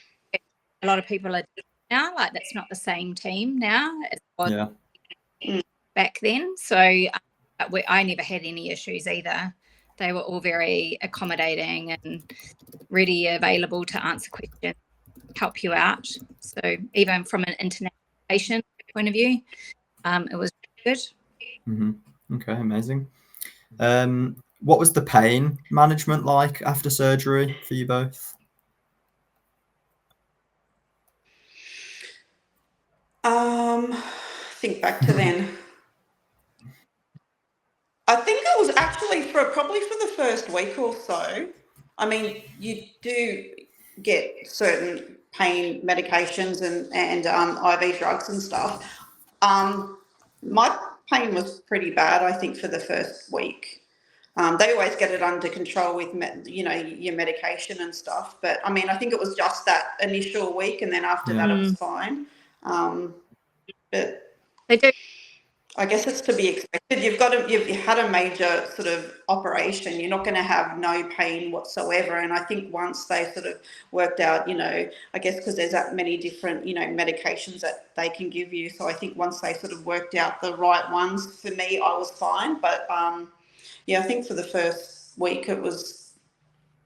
a lot of people are now, like that's not the same team now as it was back then. So I never had any issues either. They were all very accommodating and ready, available to answer questions, help you out. So even from an international patient point of view, it was good. Okay, amazing. What was the pain management like after surgery for you both? Think back to then. I think it was actually probably for the first week or so. I mean, you do get certain pain medications and IV drugs and stuff. My pain was pretty bad, I think, for the first week. They always get it under control with, your medication and stuff. But I mean, I think it was just that initial week, and then after that, it was fine. But they do. I guess it's to be expected. You've had a major sort of operation. You're not going to have no pain whatsoever. And I think once they sort of worked out, I guess because there's that many different, medications that they can give you. So I think once they sort of worked out the right ones, for me, I was fine. But I think for the first week it was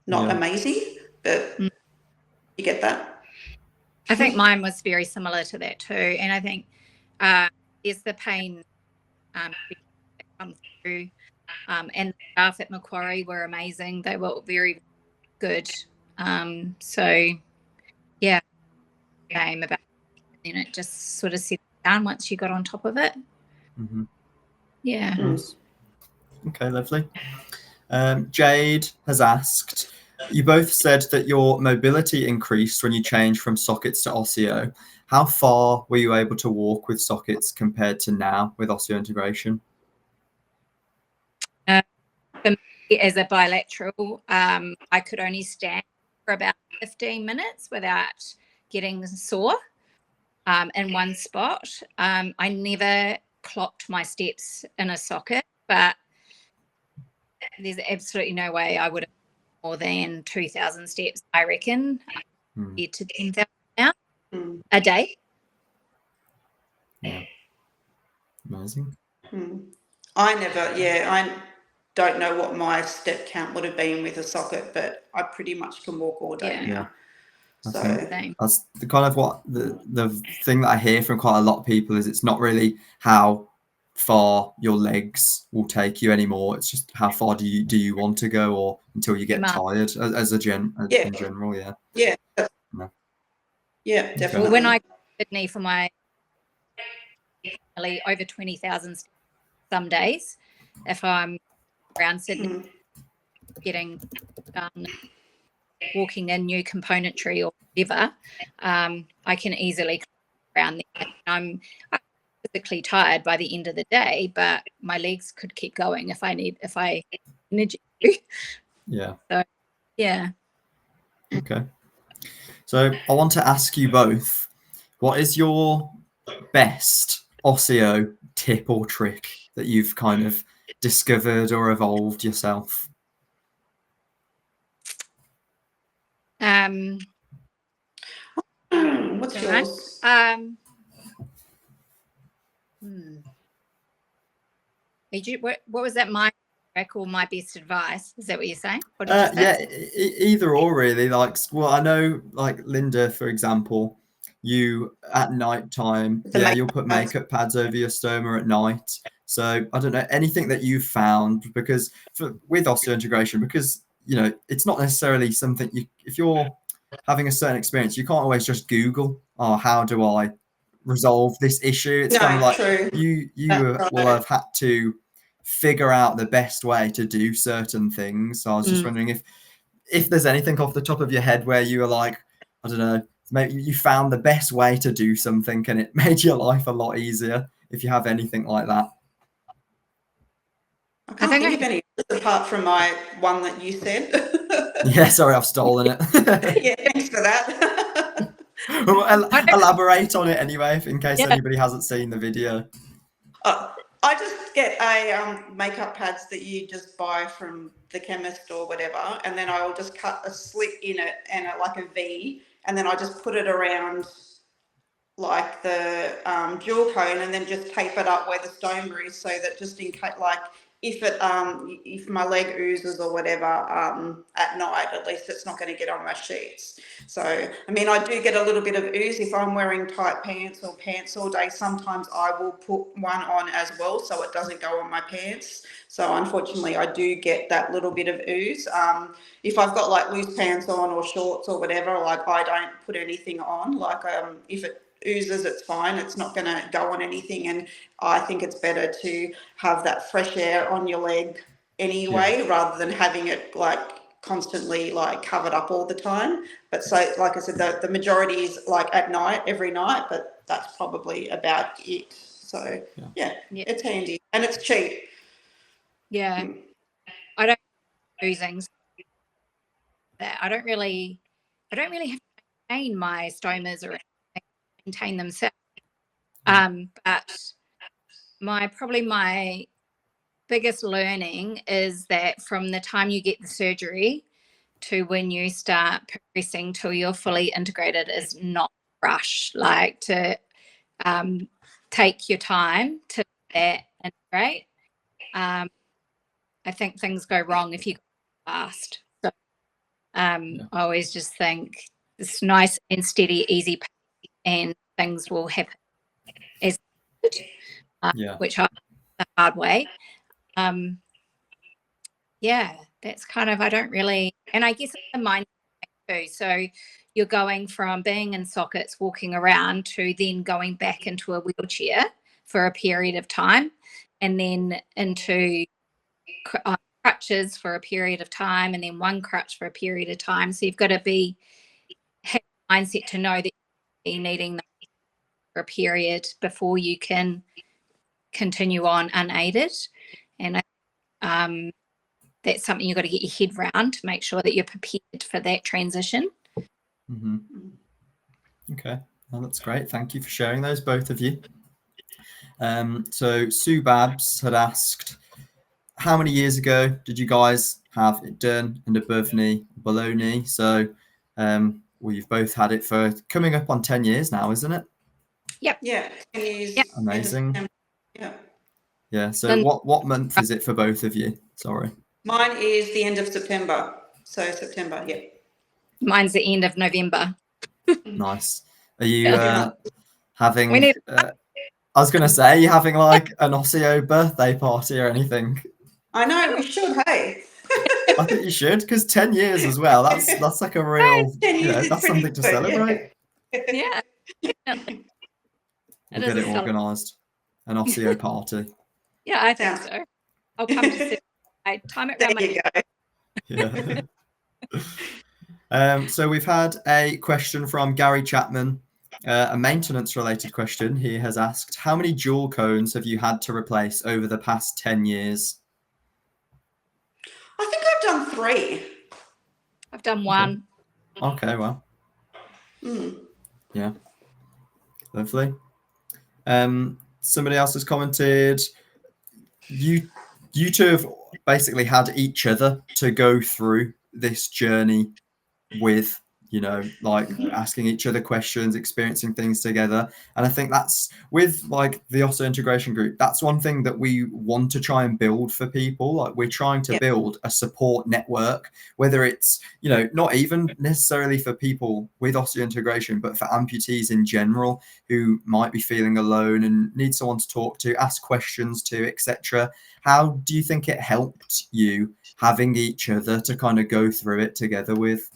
not amazing, but you get that. I think mine was very similar to that too. And I think there's the pain that comes through. And the staff at Macquarie were amazing. They were very good. So yeah, came about, and it just sort of settled down once you got on top of it. Yeah. Nice. Okay, lovely. Jade has asked, you both said that your mobility increased when you changed from sockets to Osseo. How far were you able to walk with sockets compared to now with osseointegration? For me, as a bilateral, I could only stand for about 15 minutes without getting sore in one spot. I never clocked my steps in a socket, but there's absolutely no way I would have more than 2,000 steps, I reckon, compared to 10,000 now a day. Yeah. Amazing. I don't know what my step count would have been with a socket, but I pretty much can walk all day now. So that's the kind of what the thing that I hear from quite a lot of people is it's not really how far your legs will take you anymore. It's just how far do you want to go, or until you get tired in general. Yeah, definitely. Well, when I Sydney for my over 20,000 some days, if I'm around Sydney getting walking in new componentry or whatever, I can easily around there. I'm physically tired by the end of the day, but my legs could keep going if I need to. Yeah. So, yeah. Okay. So I want to ask you both, what is your best Osseo tip or trick that you've kind of discovered or evolved yourself? What's What's yours? What was that? My or my best advice? Is that what you're saying? What did you say? Yeah, either or really. Like, well, I know, like Linda, for example, you at night time, you'll put makeup pads over your stoma at night. So I don't know anything that you've found, because with osseointegration, because it's not necessarily something if you're having a certain experience, you can't always just Google, how do I resolve this issue? It's kind of like true. you will have had to figure out the best way to do certain things. So I was just wondering if there's anything off the top of your head where you were like, I don't know, maybe you found the best way to do something and it made your life a lot easier, if you have anything like that. I can't think of any apart from my one that you said. Yeah, sorry, I've stolen it. Yeah, thanks for that. Well, elaborate on it anyway, in case anybody hasn't seen the video. I just get a makeup pads that you just buy from the chemist or whatever, and then I will just cut a slit in it and like a V, and then I just put it around like the dual cone, and then just tape it up where the stoma is, so that just in case, like if my leg oozes or whatever at night, at least it's not going to get on my sheets. So I mean, I do get a little bit of ooze if I'm wearing tight pants or pants all day. Sometimes I will put one on as well, so it doesn't go on my pants. So unfortunately I do get that little bit of ooze. If I've got like loose pants on or shorts or whatever, like I don't put anything on. Like if it oozes, it's fine, it's not going to go on anything, and I think it's better to have that fresh air on your leg anyway, rather than having it like constantly like covered up all the time. But so like I said, the majority is like at night, every night, but that's probably about it. So yeah. It's handy and it's cheap. I don't oozing that. I don't really have to maintain my stomas or maintain themselves. But my biggest learning is that from the time you get the surgery to when you start progressing till you're fully integrated is not a rush. Like, to take your time to integrate. I think things go wrong if you go fast. So I always just think it's nice and steady, easy, and things will happen as which I the hard way. That's kind of, I don't really, and I guess it's a mindset too. So you're going from being in sockets, walking around, to then going back into a wheelchair for a period of time, and then into crutches for a period of time, and then one crutch for a period of time. So you've got to have a mindset to know that you're needing that for a period before you can continue on unaided. And that's something you've got to get your head round to make sure that you're prepared for that transition. Okay, well, that's great. Thank you for sharing those, both of you. So Sue Babs had asked, how many years ago did you guys have it done, and above knee, below knee? So well, you've both had it for coming up on 10 years now, isn't it? Yep. Yeah. 10 years. Yep. Amazing. Yeah. Yeah. So what month is it for both of you? Sorry. Mine is the end of September. So September, yeah. Mine's the end of November. Nice. Are you having... I was going to say, are you having like an Osseo birthday party or anything? I know, we should, hey. I think you should, because 10 years as well. That's like a real, 10 years that's something to celebrate. Yeah. We'll get it organised. An Osseo party. Yeah, I think so. I'll come to I time it around my... Yeah. So we've had a question from Gary Chapman, a maintenance related question. He has asked, how many dual cones have you had to replace over the past 10 years? I think I've done 3. I've done 1. Okay, well. Yeah. Lovely. Somebody else has commented, you two have basically had each other to go through this journey with. you know, like asking each other questions, experiencing things together. And I think that's with like the Osseointegration Group, that's one thing that we want to try and build for people. Like we're trying to build a support network, whether it's, you know, not even necessarily for people with osseointegration, but for amputees in general who might be feeling alone and need someone to talk to, ask questions to, etc. How do you think it helped you having each other to kind of go through it together with?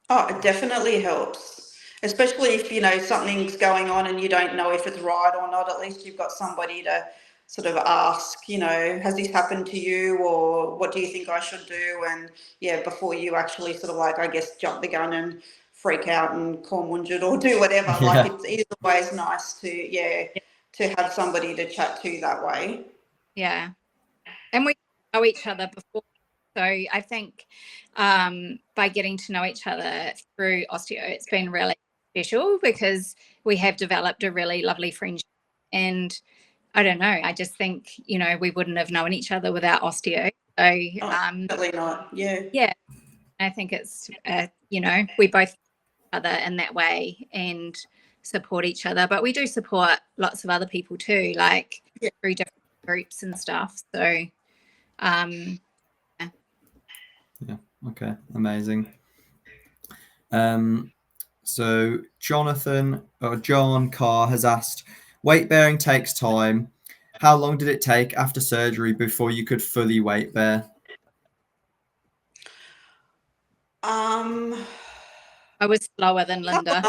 Oh, it definitely helps, especially if, you know, something's going on and you don't know if it's right or not. At least you've got somebody to sort of ask, you know, has this happened to you, or what do you think I should do? And yeah, before you actually sort of like, I guess, jump the gun and freak out and call Munjid or do whatever. Like it is always nice to, to have somebody to chat to that way. Yeah. And we know each other before. So I think by getting to know each other through osteo, it's been really special because we have developed a really lovely friendship. And I don't know, I just think, you know, we wouldn't have known each other without osteo. So definitely not. Yeah. I think it's, you know, we both each other in that way and support each other. But we do support lots of other people too, like through different groups and stuff. So Okay, amazing. So John Carr has asked, weight bearing takes time. How long did it take after surgery before you could fully weight bear? I was slower than Linda.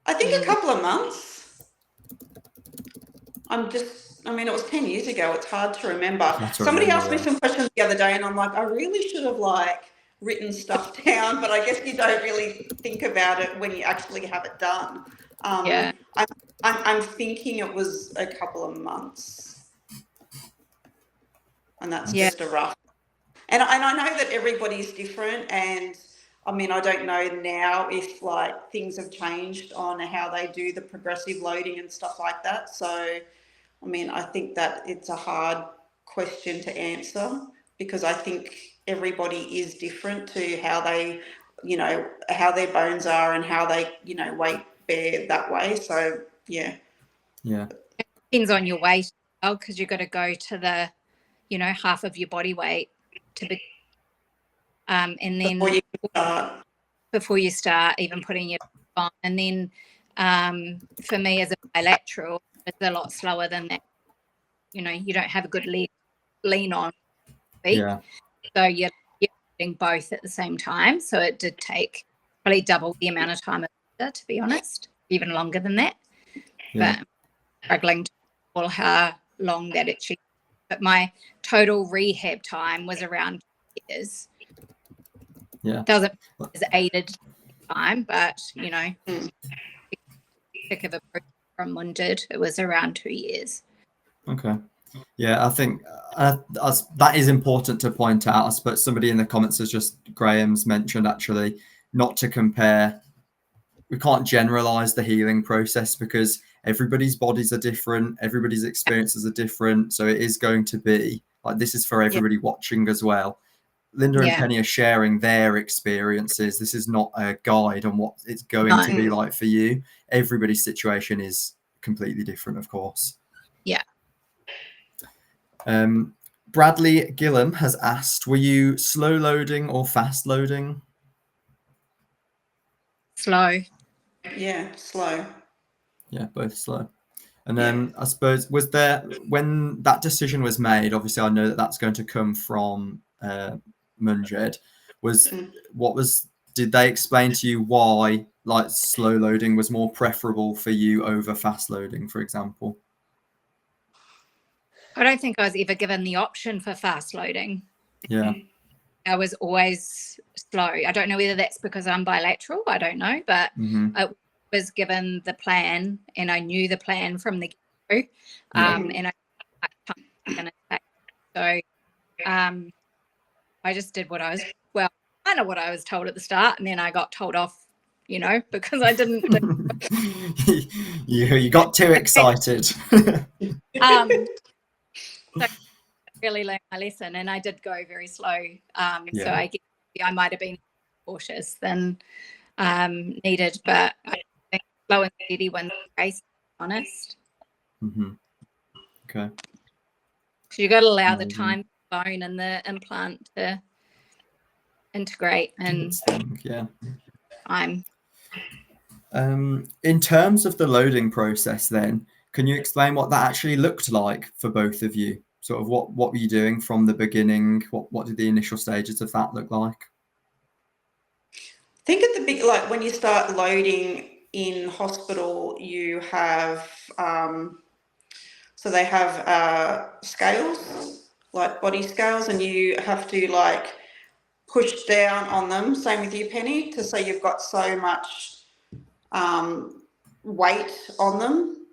I think a couple of months. I mean, it was 10 years ago. It's hard to remember. Somebody asked me some questions the other day and I'm like, I really should have like written stuff down, but I guess you don't really think about it when you actually have it done. I'm thinking it was a couple of months, and that's just a rough. And I know that everybody's different, and I mean, I don't know now if like things have changed on how they do the progressive loading and stuff like that. So, I mean, I think that it's a hard question to answer because I think everybody is different to how they, you know, how their bones are and how they, you know, weight bear that way. So, yeah. It depends on your weight, because you've got to go to the, you know, half of your body weight to be, and then before you start even putting your on, and then for me as a bilateral, it's a lot slower than that. You know, you don't have a good lean on feet, so you're doing both at the same time. So it did take probably double the amount of time, to be honest, even longer than that. But I'm struggling to recall how long that actually. But my total rehab time was around 2 years. Doesn't is aided time, but you know, pick of a from Mundid, it was around 2 years. Okay. Yeah, I think that is important to point out. I suppose somebody in the comments has just, Graham's mentioned actually, not to compare. We can't generalize the healing process because everybody's bodies are different, everybody's experiences are different. So it is going to be like, this is for everybody watching as well. Linda and Penny are sharing their experiences. This is not a guide on what it's going to be like for you. Everybody's situation is completely different, of course. Yeah. Bradley Gillum has asked, were you slow loading or fast loading? Slow. Yeah, slow. Yeah, both slow. And then I suppose, was there, when that decision was made, obviously I know that that's going to come from Munjid, did they explain to you why like slow loading was more preferable for you over fast loading, for example? I don't think I was ever given the option for fast loading. Yeah. I was always slow. I don't know whether that's because I'm bilateral. I don't know, but I was given the plan and I knew the plan from the get-go. And so I just did what I was, kind of what I was told at the start, and then I got told off, you know, because I didn't. You got too excited. So I really learned my lesson, and I did go very slow. So I guess I might have been cautious than needed. But I think slow and steady wins the race, to be honest. Mm-hmm. Okay. So you've got to allow the time for the bone and the implant to integrate, and yeah. In terms of the loading process, then, can you explain what that actually looked like for both of you? Sort of what were you doing from the beginning? What did the initial stages of that look like? I think at the big, like when you start loading in hospital, you have, so they have scales, like body scales, and you have to like push down on them. Same with you, Penny, to say you've got so much weight on them.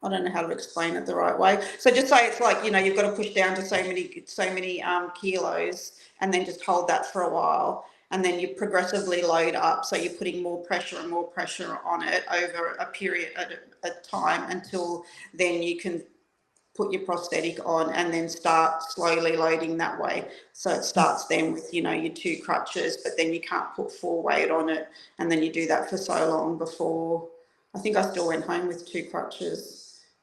I don't know how to explain it the right way. So just say it's like, you know, you've got to push down to so many kilos, and then just hold that for a while. And then you progressively load up. So you're putting more pressure and more pressure on it over a period at time, until then you can put your prosthetic on and then start slowly loading that way. So it starts then with, you know, your 2 crutches, but then you can't put full weight on it. And then you do that for so long before, I think I still went home with 2 crutches.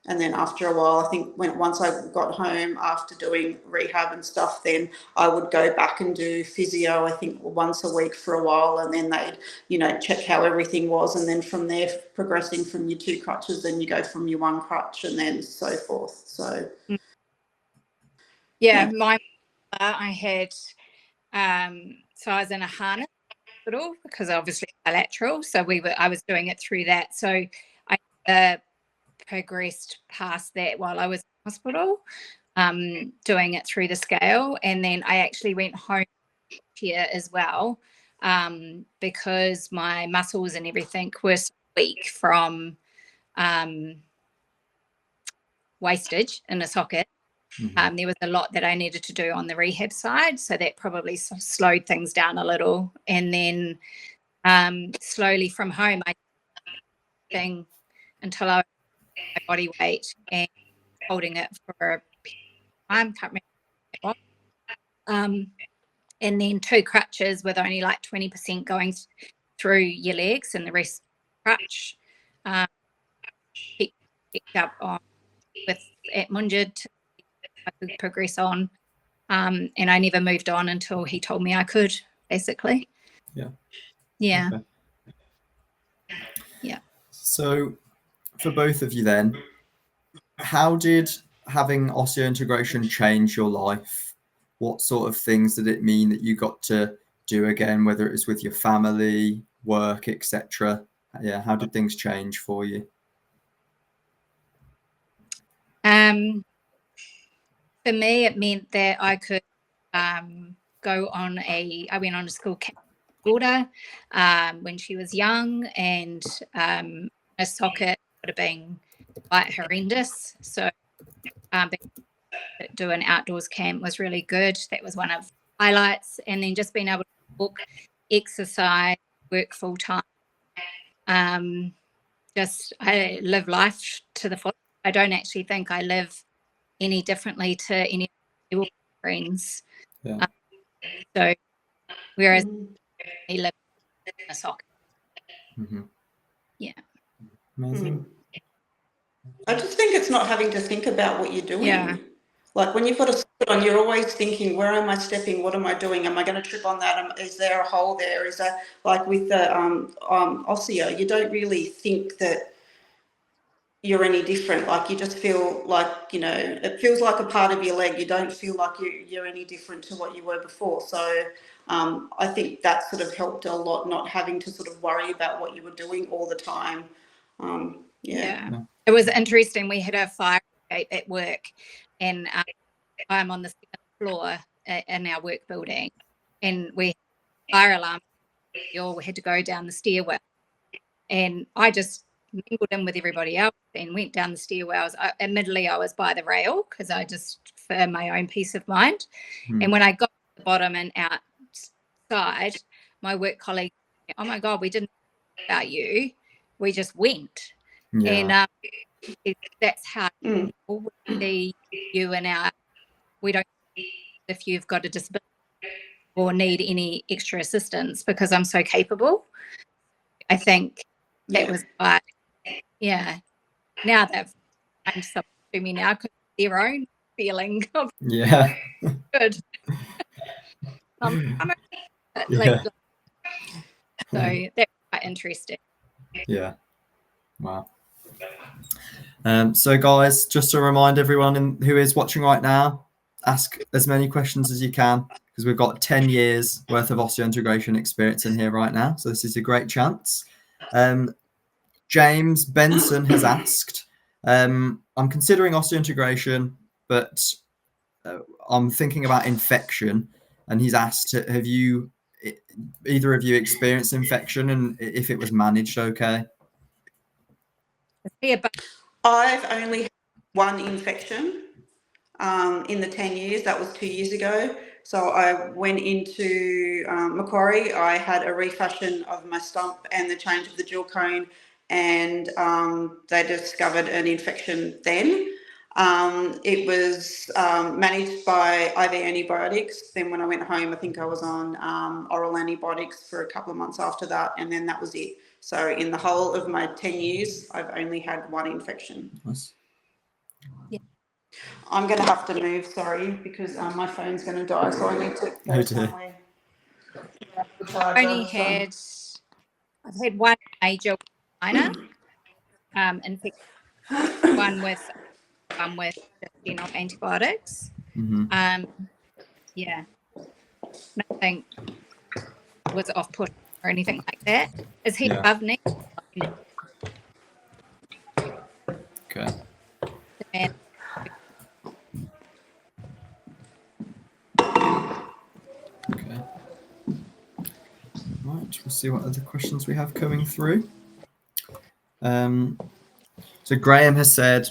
And then after a while, I think once I got home after doing rehab and stuff, then I would go back and do physio, I think once a week for a while. And then they'd, you know, check how everything was. And then from there, progressing from your 2 crutches, then you go from your 1 crutch and then so forth. So, yeah. I had, so I was in a harness hospital because obviously bilateral. So I was doing it through that. So I progressed past that while I was in hospital, doing it through the scale. And then I actually went home here as well, because my muscles and everything were so weak from wastage in a socket. Mm-hmm. There was a lot that I needed to do on the rehab side, so that probably slowed things down a little. And then slowly from home, I did until I was my body weight and holding it for a time, can't remember what. And then 2 crutches with only like 20% going through your legs, and the rest crutch. Picked up on with at Mundred, I could progress on, and I never moved on until he told me I could, basically. Yeah. Okay. Yeah. So for both of you then, how did having osseointegration change your life? What sort of things did it mean that you got to do again, whether it was with your family, work, etc.? Yeah, how did things change for you? For me, it meant that I could go on I went on a school camp with my daughter when she was young, and a socket would have been quite horrendous. So do an outdoors camp was really good. That was one of the highlights. And then just being able to walk, exercise, work full time. Just I live life to the full. I don't actually think I live any differently to any of my friends. Yeah. So whereas he lives in a socket. Mm-hmm. Yeah. Amazing. I just think it's not having to think about what you're doing. Yeah. Like when you've got a socket on, you're always thinking, where am I stepping? What am I doing? Am I going to trip on that? Is there a hole there? Is that like with the Osseo? You don't really think that you're any different. Like you just feel like, you know, it feels like a part of your leg. You don't feel like you're any different to what you were before. So I think that sort of helped a lot, not having to sort of worry about what you were doing all the time. Yeah. It was interesting. We had a fire escape at work, and I'm on the 7th floor in our work building, and we had a fire alarm. We all had to go down the stairwell, and I just mingled in with everybody else and went down the stairwells. Admittedly, I was by the rail because I just, for my own peace of mind. And when I got to the bottom and outside, my work colleague, oh my God, we didn't think about you. We just went. Yeah. And that's how we see you and we don't, if you've got a disability, or need any extra assistance because I'm so capable. I think that was why, now they've kind of to me now because their own feeling of good. I'm okay. So that's quite interesting. Yeah. Wow. So guys, just to remind everyone who is watching right now, ask as many questions as you can because we've got 10 years worth of osseointegration experience in here right now. So this is a great chance. James Benson has asked, I'm considering osseointegration, but I'm thinking about infection. And he's asked, have you, either of you experienced infection and if it was managed okay? I've only had one infection in the 10 years. That was 2 years ago. So I went into Macquarie. I had a refashion of my stump and the change of the dual cone, and they discovered an infection then. It was managed by IV antibiotics. Then when I went home, I think I was on oral antibiotics for a couple of months after that, and then that was it. So in the whole of my 10 years, I've only had one infection. Nice. Yeah. I'm going to have to move, sorry, because my phone's going to die, so I need to go somewhere. I've had one major minor infection, one with antibiotics. Yeah, nothing was off-putting or anything like that. Is he above knee? Okay. Okay. Right, we'll see what other questions we have coming through. So Graham has said,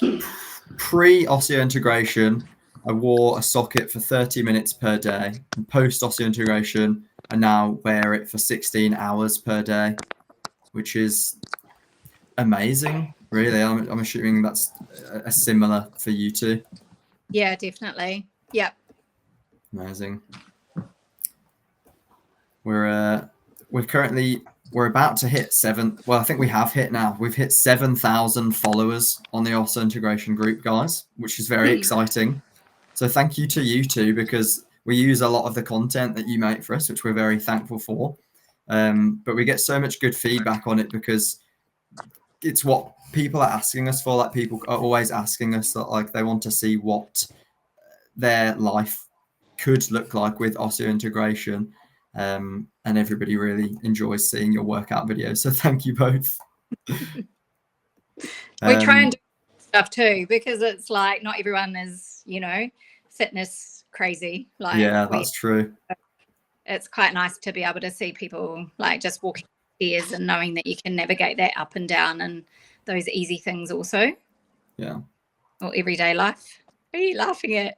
pre-osseointegration, I wore a socket for 30 minutes per day, and post-osseointegration, I now wear it for 16 hours per day, which is amazing, really. I'm assuming that's a similar for you too. Yeah, definitely. Yep. Amazing. We're about to hit I think we have hit now. We've hit 7,000 followers on the Osseointegration Group, guys, which is very exciting. So thank you to you two, because we use a lot of the content that you make for us, which we're very thankful for. But we get so much good feedback on it because it's what people are asking us for. Like, people are always asking us that, like, they want to see what their life could look like with osseointegration. And everybody really enjoys seeing your workout videos. So thank you both. We try and do stuff too, because it's like not everyone is, fitness crazy. Like, yeah, that's true. It's quite nice to be able to see people like just walking stairs and knowing that you can navigate that up and down and those easy things also. Yeah. Or everyday life. What are you laughing at?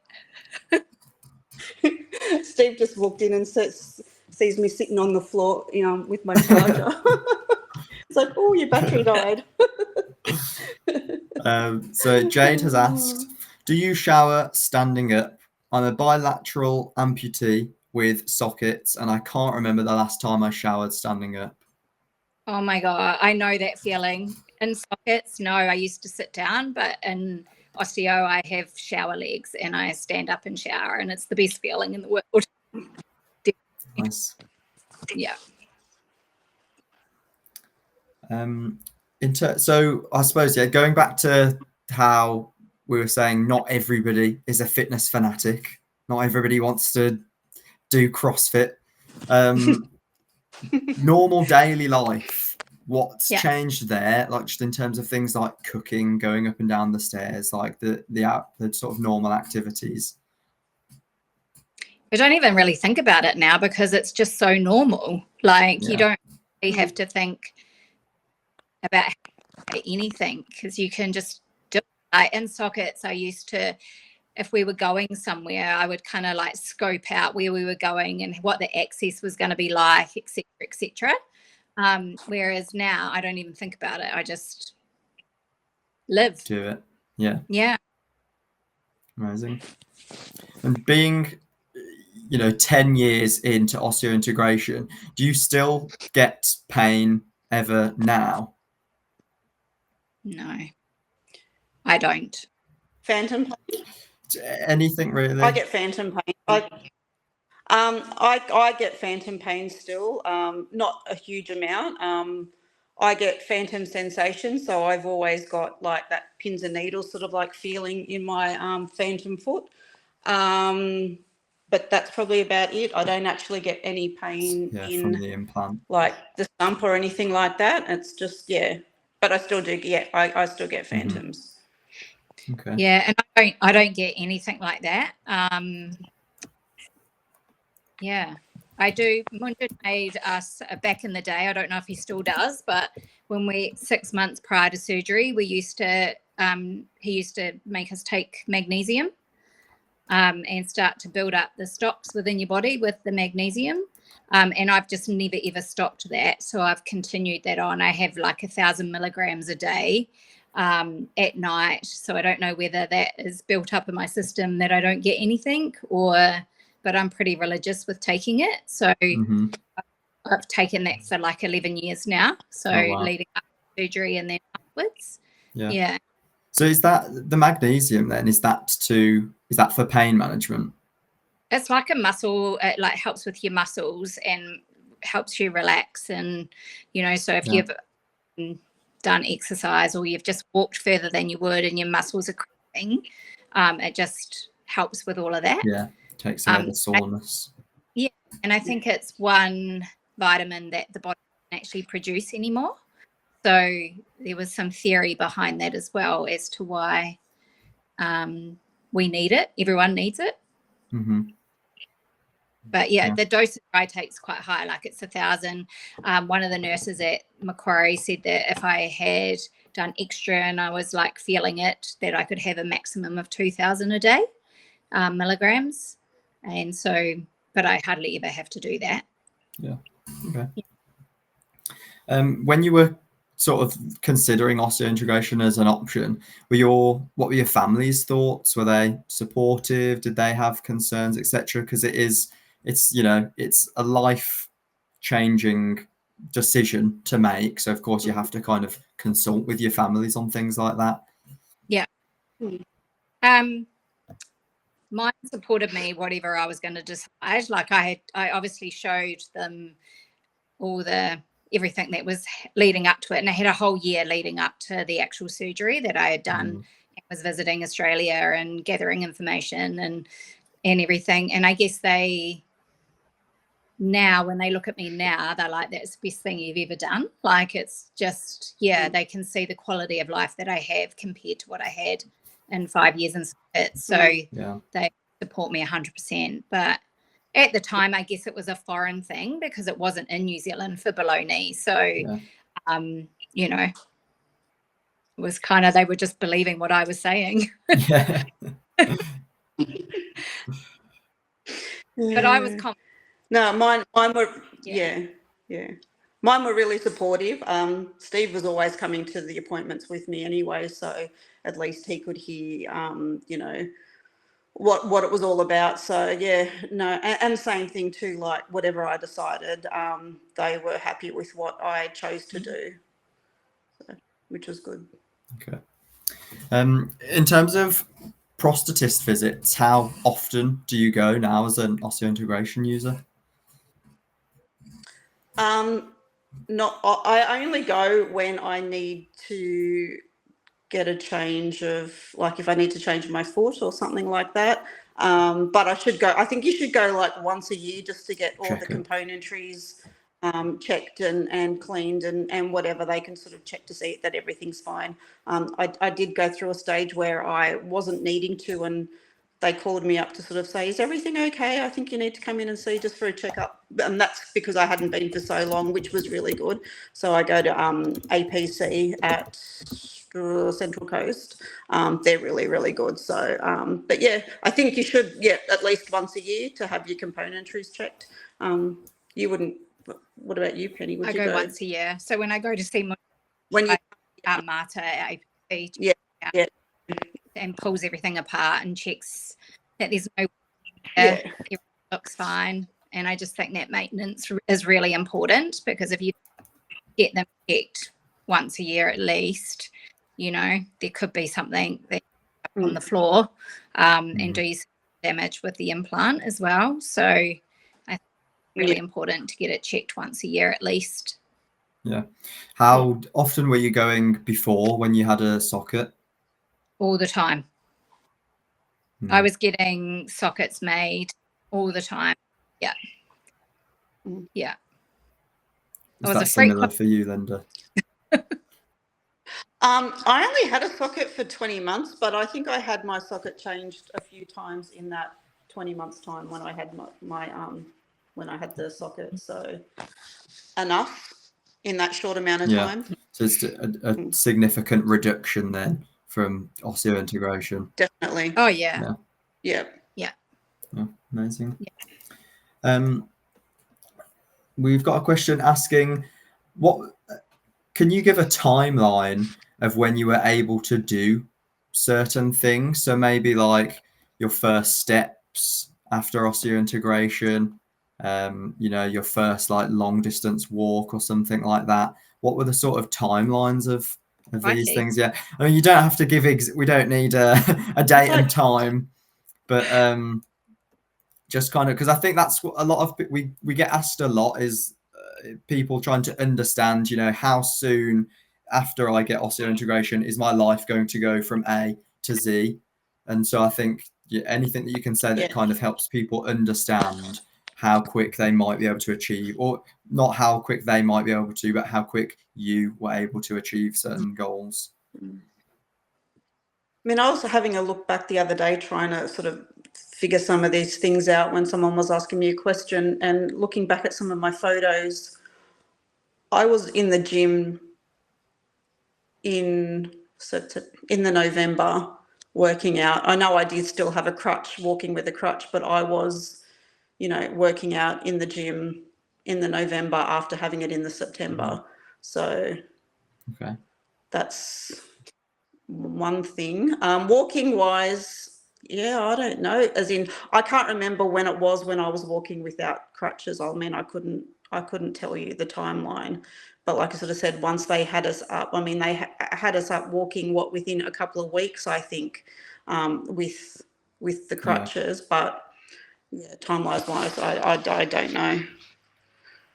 Steve just walked in and sees me sitting on the floor, with my charger. It's like, oh, your battery died. So Jade has asked, do you shower standing up? I'm a bilateral amputee with sockets, and I can't remember the last time I showered standing up. Oh my God, I know that feeling. In sockets, no, I used to sit down, but in Osseo, I have shower legs and I stand up and shower, and it's the best feeling in the world. Nice. Yeah. So I suppose, going back to how we were saying, not everybody is a fitness fanatic. Not everybody wants to do CrossFit. Normal daily life, what's changed there? Like, just in terms of things like cooking, going up and down the stairs, like the sort of normal activities. I don't even really think about it now because it's just so normal. Like, you don't really have to think about anything because you can just do it. In sockets, I used to, if we were going somewhere, I would kind of like scope out where we were going and what the access was going to be like, etc., etc. Whereas now I don't even think about it. I just live. Do it. Yeah. Yeah. Amazing. And being, 10 years into osseointegration, do you still get pain ever now? No, I don't. Phantom pain? Anything really? I get phantom pain. I get phantom pain still, not a huge amount. I get phantom sensation, so I've always got like that pins and needles sort of like feeling in my phantom foot. But that's probably about it. I don't actually get any pain from in the implant, like the stump or anything like that. It's just, but I still do get, I still get phantoms. Okay. Yeah, and I don't get anything like that. Yeah, I do. Munjid made us back in the day. I don't know if he still does, but when 6 months prior to surgery, we used to. He used to make us take magnesium, and start to build up the stocks within your body with the magnesium. And I've just never ever stopped that. So I've continued that on. I have like 1,000 milligrams a day at night. So I don't know whether that is built up in my system that I don't get anything, but I'm pretty religious with taking it. So I've taken that for like 11 years now. So leading up to surgery and then upwards. Yeah. So is that the magnesium then? Is that for pain management? It's like a muscle. It like helps with your muscles and helps you relax. And, so if you've done exercise or you've just walked further than you would and your muscles are cramping, it just helps with all of that. Yeah. Takes away the soreness. And I think it's one vitamin that the body doesn't actually produce anymore. So there was some theory behind that as well as to why we need it. Everyone needs it. But the dosage I take is quite high, like it's 1,000. One of the nurses at Macquarie said that if I had done extra and I was like feeling it, that I could have a maximum of 2,000 a day milligrams. And so, but I hardly ever have to do that. Yeah. Okay. When you were sort of considering osseointegration as an option, what were your family's thoughts? Were they supportive? Did they have concerns, etc.? Because it's a life-changing decision to make. So of course you have to kind of consult with your families on things like that. Yeah. Mine supported me whatever I was going to decide. Like I obviously showed them all everything that was leading up to it, and I had a whole year leading up to the actual surgery that I had done. And was visiting Australia and gathering information and everything. And I guess now when they look at me now, they're like, that's the best thing you've ever done. Like it's just they can see the quality of life that I have compared to what I had in 5 years and so they support me 100%. But at the time, I guess it was a foreign thing because it wasn't in New Zealand for below knee. So, it was kind of, they were just believing what I was saying. Yeah. But I was confident. No, mine were, mine were really supportive. Steve was always coming to the appointments with me anyway, so at least he could hear, what it was all about. So and same thing too, like whatever I decided, they were happy with what I chose to do, so, which was good. Okay. In terms of prosthetist visits, how often do you go now as an osseointegration user? I only go when I need to get a change of, like if I need to change my foot or something like that. But I think you should go like once a year just to get all the componentries checked and cleaned and whatever. They can sort of check to see that everything's fine. I did go through a stage where I wasn't needing to, and they called me up to sort of say, is everything okay? I think you need to come in and see just for a checkup. And that's because I hadn't been for so long, which was really good. So I go to APC at Central Coast. They're really, really good. So, but I think you should, at least once a year to have your componentries checked. You wouldn't, what about you, Penny? I go once a year. So when I go to see Marta at APC, and pulls everything apart and checks that there's no looks fine. And I just think that maintenance is really important, because if you get them checked once a year at least, you know, there could be something that on the floor and do you some damage with the implant as well. So I think it's really important to get it checked once a year at least. Yeah. How often were you going before when you had a socket? All the time. I was getting sockets made all the time. Yeah. Yeah. Is that similar for you, Linda? I only had a socket for 20 months, but I think I had my socket changed a few times in that 20 months time when I had my when I had the socket. So enough in that short amount of time. So it's a significant reduction then from osseointegration. Definitely. Oh yeah. Yeah. Oh, amazing. We've got a question asking, what can you give a timeline of when you were able to do certain things? So maybe like your first steps after osseointegration, you know, your first like long distance walk or something like that. What were the sort of timelines of these things? Yeah, I mean, you don't have to give we don't need a date and time, but just kind of, because I think that's what a lot of we get asked a lot is people trying to understand, you know, how soon after I get osseointegration is my life going to go from A to Z. And so I think anything that you can say that kind of helps people understand how quick they might be able to achieve, or not how quick they might be able to, but how quick you were able to achieve certain goals. I mean, I was having a look back the other day trying to sort of figure some of these things out when someone was asking me a question, and looking back at some of my photos, I was in the gym in the November working out. I know I did still have a crutch, walking with a crutch, but I was, you know, working out in the gym in the November after having it in the September. So that's one thing. Walking wise, I don't know, as in I can't remember when it was when I was walking without crutches. I mean, I couldn't tell you the timeline, but like I sort of said, once they had us up, I mean, they had us up walking within a couple of weeks, I think, with the crutches. But timeline wise, I don't know.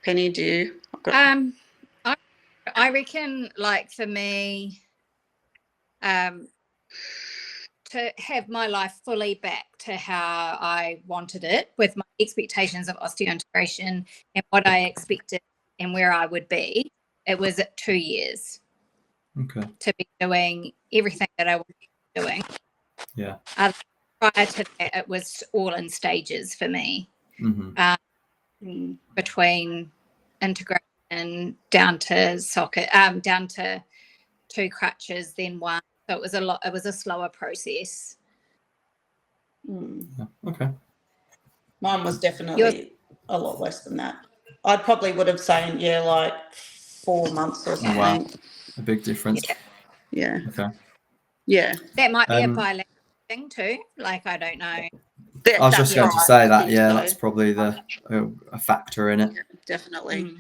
Penny, do you? I reckon, like, for me, to have my life fully back to how I wanted it, with my expectations of osseointegration and what I expected and where I would be, it was at 2 years. To be doing everything that I was doing. Prior to that, it was all in stages for me. Between integration down to socket, down to 2 crutches, then 1. So it was a slower process. Mine was definitely a lot less than that. I probably would have said, like 4 months or something. Wow, a big difference. Yeah. That might be a bilateral thing too. Like, I don't know. I was just going to say that. That's probably a factor in it. Definitely.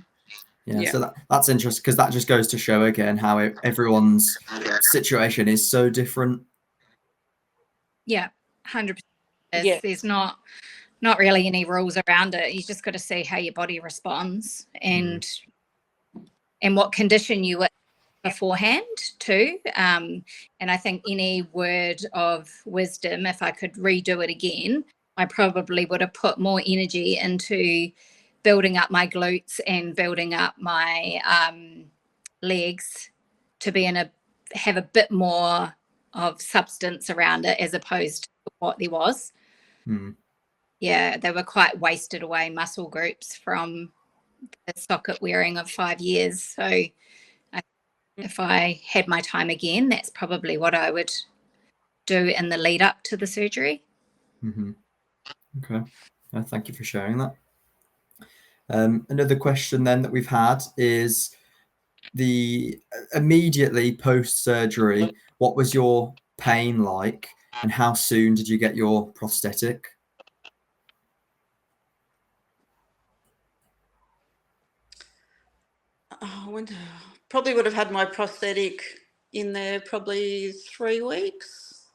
So that's interesting, because that just goes to show again how everyone's situation is so different. 100%. There's not really any rules around it. You just got to see how your body responds and what condition you were beforehand too. And I think any word of wisdom, if I could redo it again, I probably would have put more energy into building up my glutes and building up my legs to have a bit more of substance around it, as opposed to what there was. They were quite wasted away muscle groups from the socket wearing of 5 years. So if I had my time again, that's probably what I would do in the lead up to the surgery. Thank you for sharing that. Another question then that we've had is, the immediately post-surgery, what was your pain like, and how soon did you get your prosthetic? probably would have had my prosthetic in there probably 3 weeks.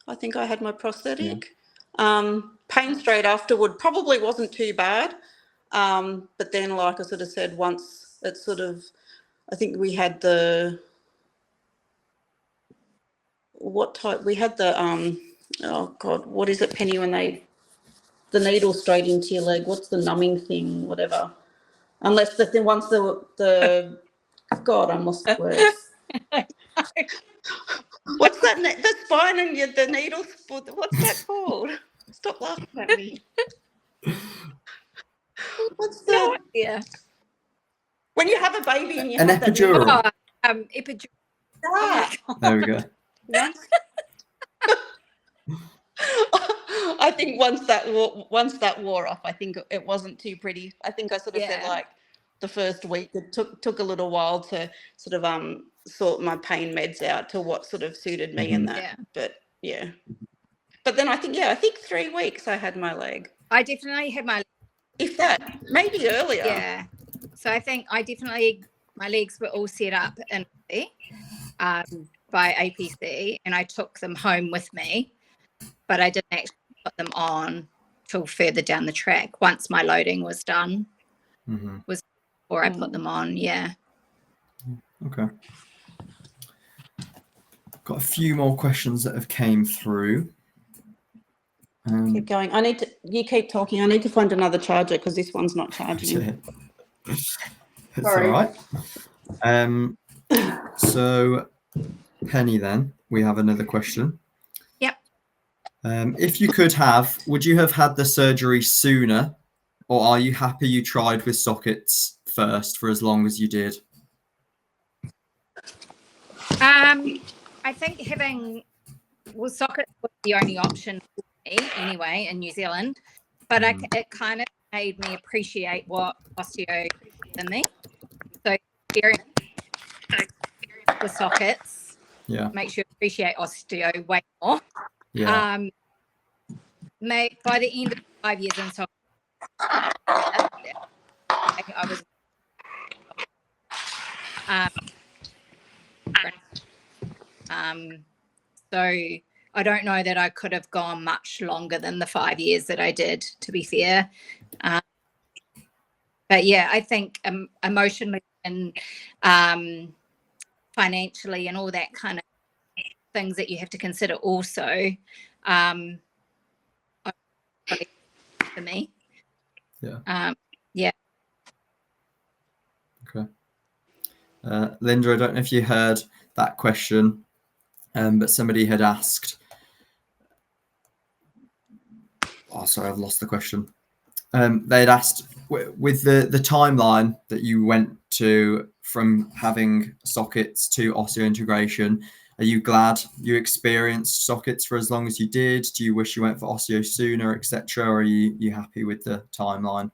I think I had my prosthetic. Pain straight afterward probably wasn't too bad. But then, like I sort of said, once it sort of, I think we had the, what type, we had the, oh God, what is it, Penny, when the needle straight into your leg, what's the numbing thing, whatever. Unless the thing, once the God, I'm lost for words. What's that, the spine and the needle, what's that called? Stop laughing at me. What's the... No idea. When you have a baby and you An have epidural. That Epidural. Ah. There we go. I think once that wore off, I think it wasn't too pretty. I think I sort of said like the first week it took a little while to sort of sort my pain meds out to what sort of suited me and that. Yeah. But yeah. But then I think 3 weeks I had my leg. I definitely had my, if that, maybe earlier. yeah. So I think my legs were all set up in by APC, and I took them home with me, but I didn't actually put them on till further down the track. Once my loading was done, was before I put them on. Yeah. Okay. Got a few more questions that have came through. Keep going. You keep talking. I need to find another charger because this one's not charging. It's Sorry. all right. So, Penny, then we have another question. Yep. If you could have, would you have had the surgery sooner, or are you happy you tried with sockets first for as long as you did? I think sockets was the only option for me anyway in New Zealand, but it kind of made me appreciate what osteo in me. So experience with sockets makes you appreciate osteo way more. Yeah. By the end of 5 years in sockets, I was so I don't know that I could have gone much longer than the 5 years that I did, to be fair. But yeah, I think emotionally and financially and all that kind of things that you have to consider also for me. Yeah. Yeah. Okay. Linda, I don't know if you heard that question, but somebody had asked. Oh, sorry, I've lost the question. They had asked with the timeline that you went to from having sockets to osseointegration. Are you glad you experienced sockets for as long as you did? Do you wish you went for osseo sooner, etc.? Or are you happy with the timeline?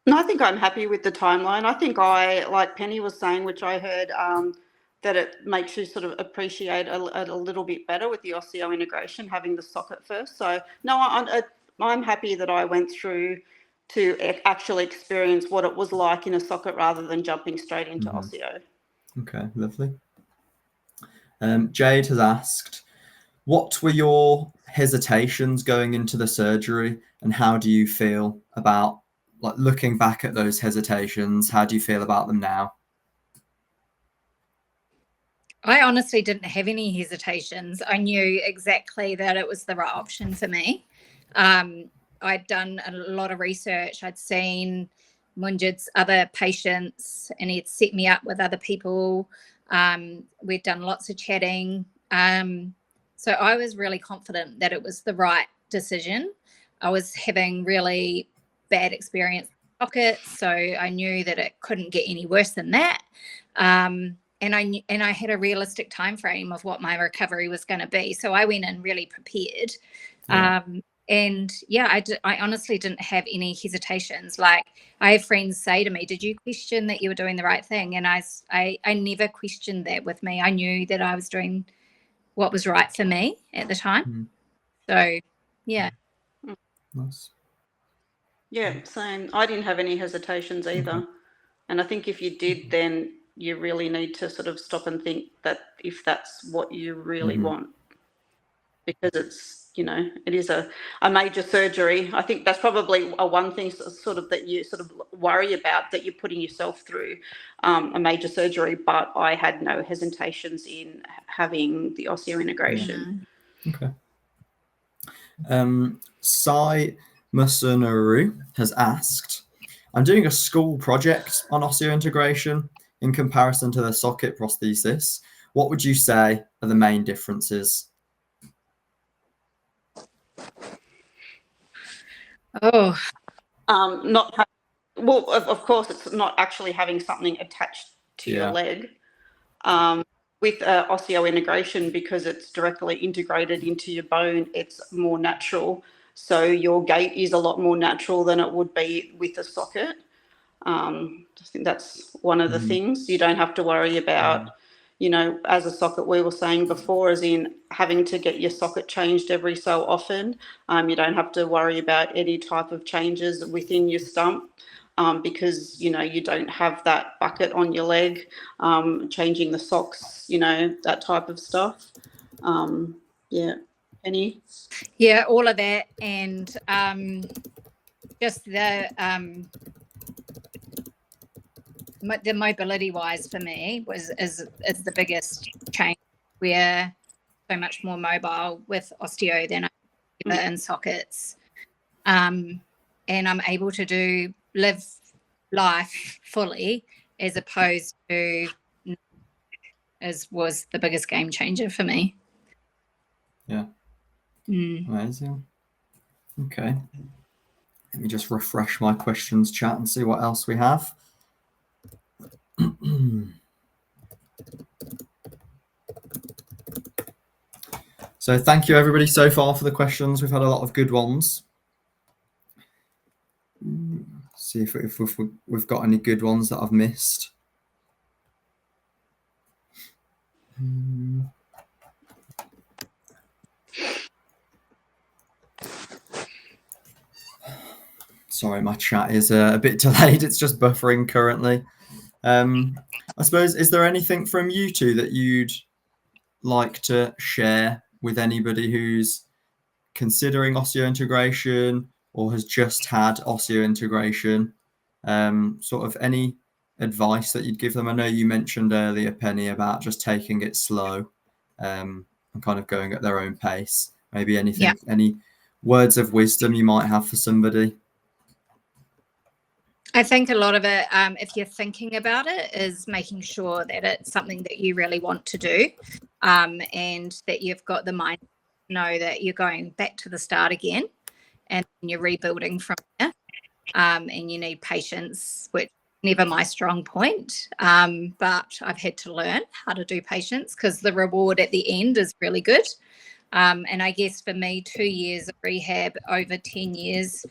No, I think I'm happy with the timeline. I think like Penny was saying, which I heard, that it makes you sort of appreciate a little bit better with the osseointegration, having the socket first. So no, I'm happy that I went through to actually experience what it was like in a socket rather than jumping straight into osseo. Okay, lovely. Jade has asked, what were your hesitations going into the surgery, and how do you feel about, like, looking back at those hesitations? How do you feel about them now? I honestly didn't have any hesitations. I knew exactly that it was the right option for me. I'd done a lot of research. I'd seen Munjid's other patients, and he'd set me up with other people. We'd done lots of chatting. So I was really confident that it was the right decision. I was having really bad experience with sockets, so I knew that it couldn't get any worse than that. And I had a realistic time frame of what my recovery was going to be. So I went in really prepared. Yeah. And yeah, I honestly didn't have any hesitations. Like, I have friends say to me, did you question that you were doing the right thing? And I never questioned that with me. I knew that I was doing what was right for me at the time. So yeah. Nice. Yeah, same. I didn't have any hesitations either. And I think if you did, then you really need to sort of stop and think that if that's what you really want, because it's, you know, it is a major surgery. I think that's probably a one thing sort of that you sort of worry about, that you're putting yourself through a major surgery. But I had no hesitations in having the osseointegration. Okay. Sai Musunaru has asked, I'm doing a school project on osseointegration in comparison to the socket prosthesis. What would you say are the main differences? Oh, well, of course, it's not actually having something attached to your leg. With osseointegration, because it's directly integrated into your bone, it's more natural. So your gait is a lot more natural than it would be with a socket. I think that's one of the things. You don't have to worry about, you know, as a socket we were saying before, as in having to get your socket changed every so often. You don't have to worry about any type of changes within your stump. Because, you know, you don't have that bucket on your leg, changing the socks, you know, that type of stuff. Penny? Yeah, all of that. And just the mobility wise for me is the biggest change. We're so much more mobile with osteo than in sockets. And I'm able to live life fully, as opposed to was the biggest game changer for me. Yeah. Amazing. Okay. Let me just refresh my questions chat and see what else we have. So thank you everybody so far for the questions. We've had a lot of good ones. See if we've got any good ones that I've missed. Sorry, my chat is a bit delayed. It's just buffering currently. I suppose, is there anything from you two that you'd like to share with anybody who's considering osseointegration or has just had osseointegration? Sort of any advice that you'd give them? I know you mentioned earlier, Penny, about just taking it slow and kind of going at their own pace. Maybe anything, any words of wisdom you might have for somebody? I think a lot of it, if you're thinking about it, is making sure that it's something that you really want to do, and that you've got the mind to know that you're going back to the start again and you're rebuilding from there. And you need patience, which is never my strong point, but I've had to learn how to do patience, because the reward at the end is really good. And I guess for me, 2 years of rehab over 10 years,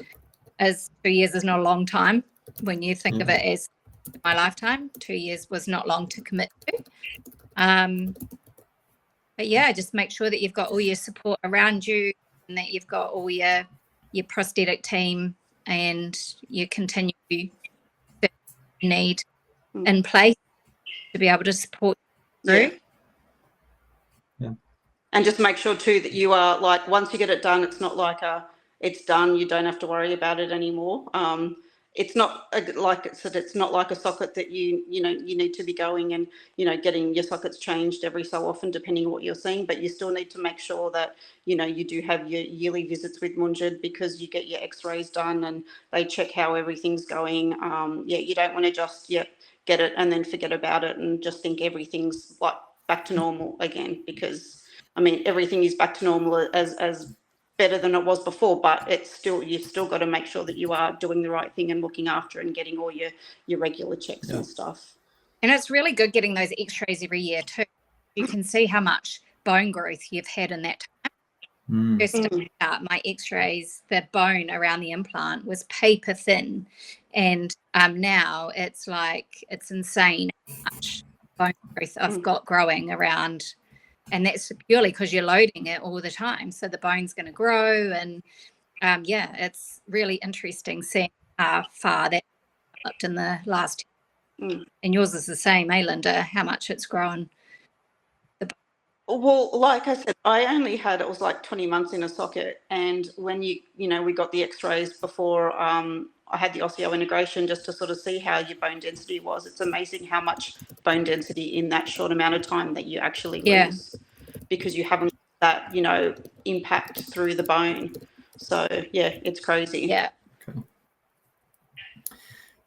2 years is not a long time. When you think of it as my lifetime, 2 years was not long to commit to. But yeah, just make sure that you've got all your support around you, and that you've got all your prosthetic team and your continued need in place to be able to support you through. And just make sure too that you are, like, once you get it done, it's not like it's done, you don't have to worry about it anymore. It's not like it's not like a socket that you need to be going and getting your sockets changed every so often, depending on what you're seeing. But you still need to make sure that you do have your yearly visits with Munjid, because you get your X-rays done and they check how everything's going. You don't want to just get it and then forget about it and just think everything's like back to normal again, because I mean everything is back to normal as better than it was before, but you've still got to make sure that you are doing the right thing and looking after and getting all your regular checks and stuff. And it's really good getting those X-rays every year too. You can see how much bone growth you've had in that time. First start, my X-rays, the bone around the implant was paper thin, and now it's insane how much bone growth I've got growing around. And that's purely because you're loading it all the time. So the bone's going to grow. And it's really interesting seeing how far that developed in the last And yours is the same, eh, Linda? How much it's grown? Well, like I said, I only had, it was like 20 months in a socket. And when we got the x-rays before I had the osseointegration, just to sort of see how your bone density was. It's amazing how much bone density in that short amount of time that you actually lose, because you haven't that, impact through the bone. So yeah, it's crazy. Yeah. Okay.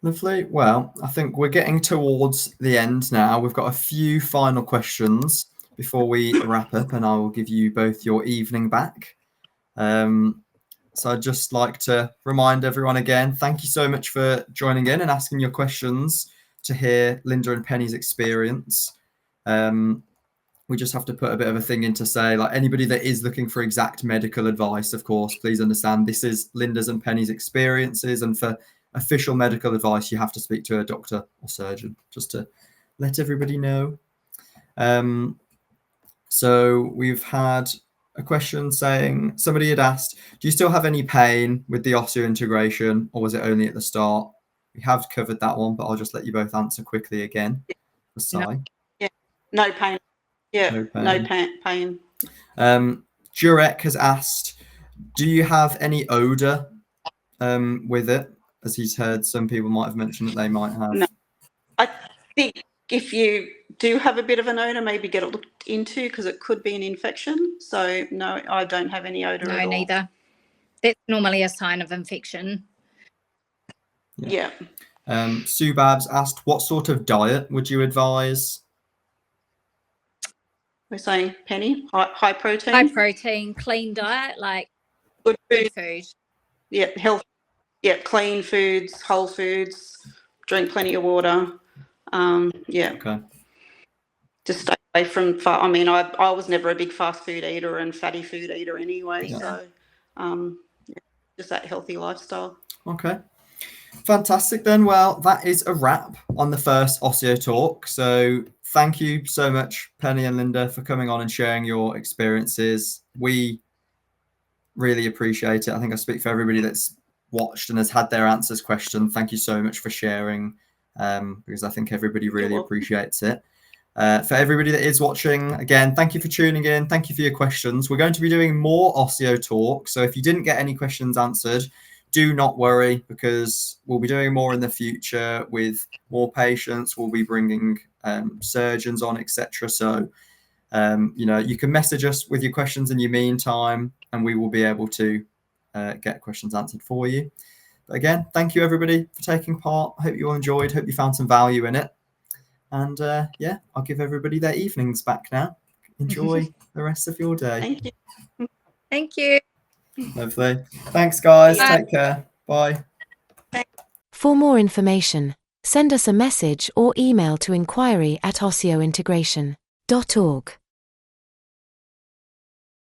Lovely. Well, I think we're getting towards the end now. We've got a few final questions before we wrap up, and I will give you both your evening back. So I'd just like to remind everyone again, thank you so much for joining in and asking your questions to hear Linda and Penny's experience. We just have to put a bit of a thing in to say, like, anybody that is looking for exact medical advice, of course, please understand this is Linda's and Penny's experiences, and for official medical advice, you have to speak to a doctor or surgeon, just to let everybody know. So we've had a question saying, somebody had asked, do you still have any pain with the osseointegration, or was it only at the start? We have covered that one, but I'll just let you both answer quickly again. No pain. Yeah, no pain. Jurek has asked, do you have any odour with it? As he's heard some people might have mentioned that they might have. No. I think if you do have a bit of an odour, maybe get it looked into, because it could be an infection. So no, I don't have any odour at all. No, neither. That's normally a sign of infection. Yeah. Sue Babs asked, what sort of diet would you advise? We're saying, Penny, high protein? High protein, clean diet, like good food. Yeah, healthy. Yeah, clean foods, whole foods, drink plenty of water. Yeah. Okay. Just stay away from I mean, I was never a big fast food eater and fatty food eater anyway. Yeah. So just that healthy lifestyle. Okay. Fantastic then. Well, that is a wrap on the first Osseo Talk. So thank you so much, Penny and Linda, for coming on and sharing your experiences. We really appreciate it. I think I speak for everybody that's watched and has had their answers questioned. Thank you so much for sharing, because I think everybody really appreciates it. For everybody that is watching, again, thank you for tuning in. Thank you for your questions. We're going to be doing more Osseo Talk. So if you didn't get any questions answered, do not worry, because we'll be doing more in the future with more patients. We'll be bringing surgeons on, etc. So, you can message us with your questions in your meantime, and we will be able to get questions answered for you. But again, thank you everybody for taking part. I hope you all enjoyed. Hope you found some value in it. And yeah, I'll give everybody their evenings back now. Enjoy the rest of your day. Thank you. Thank you. Lovely. Thanks, guys. Bye. Take care. Bye. For more information, send us a message or email to inquiry@osseointegration.org.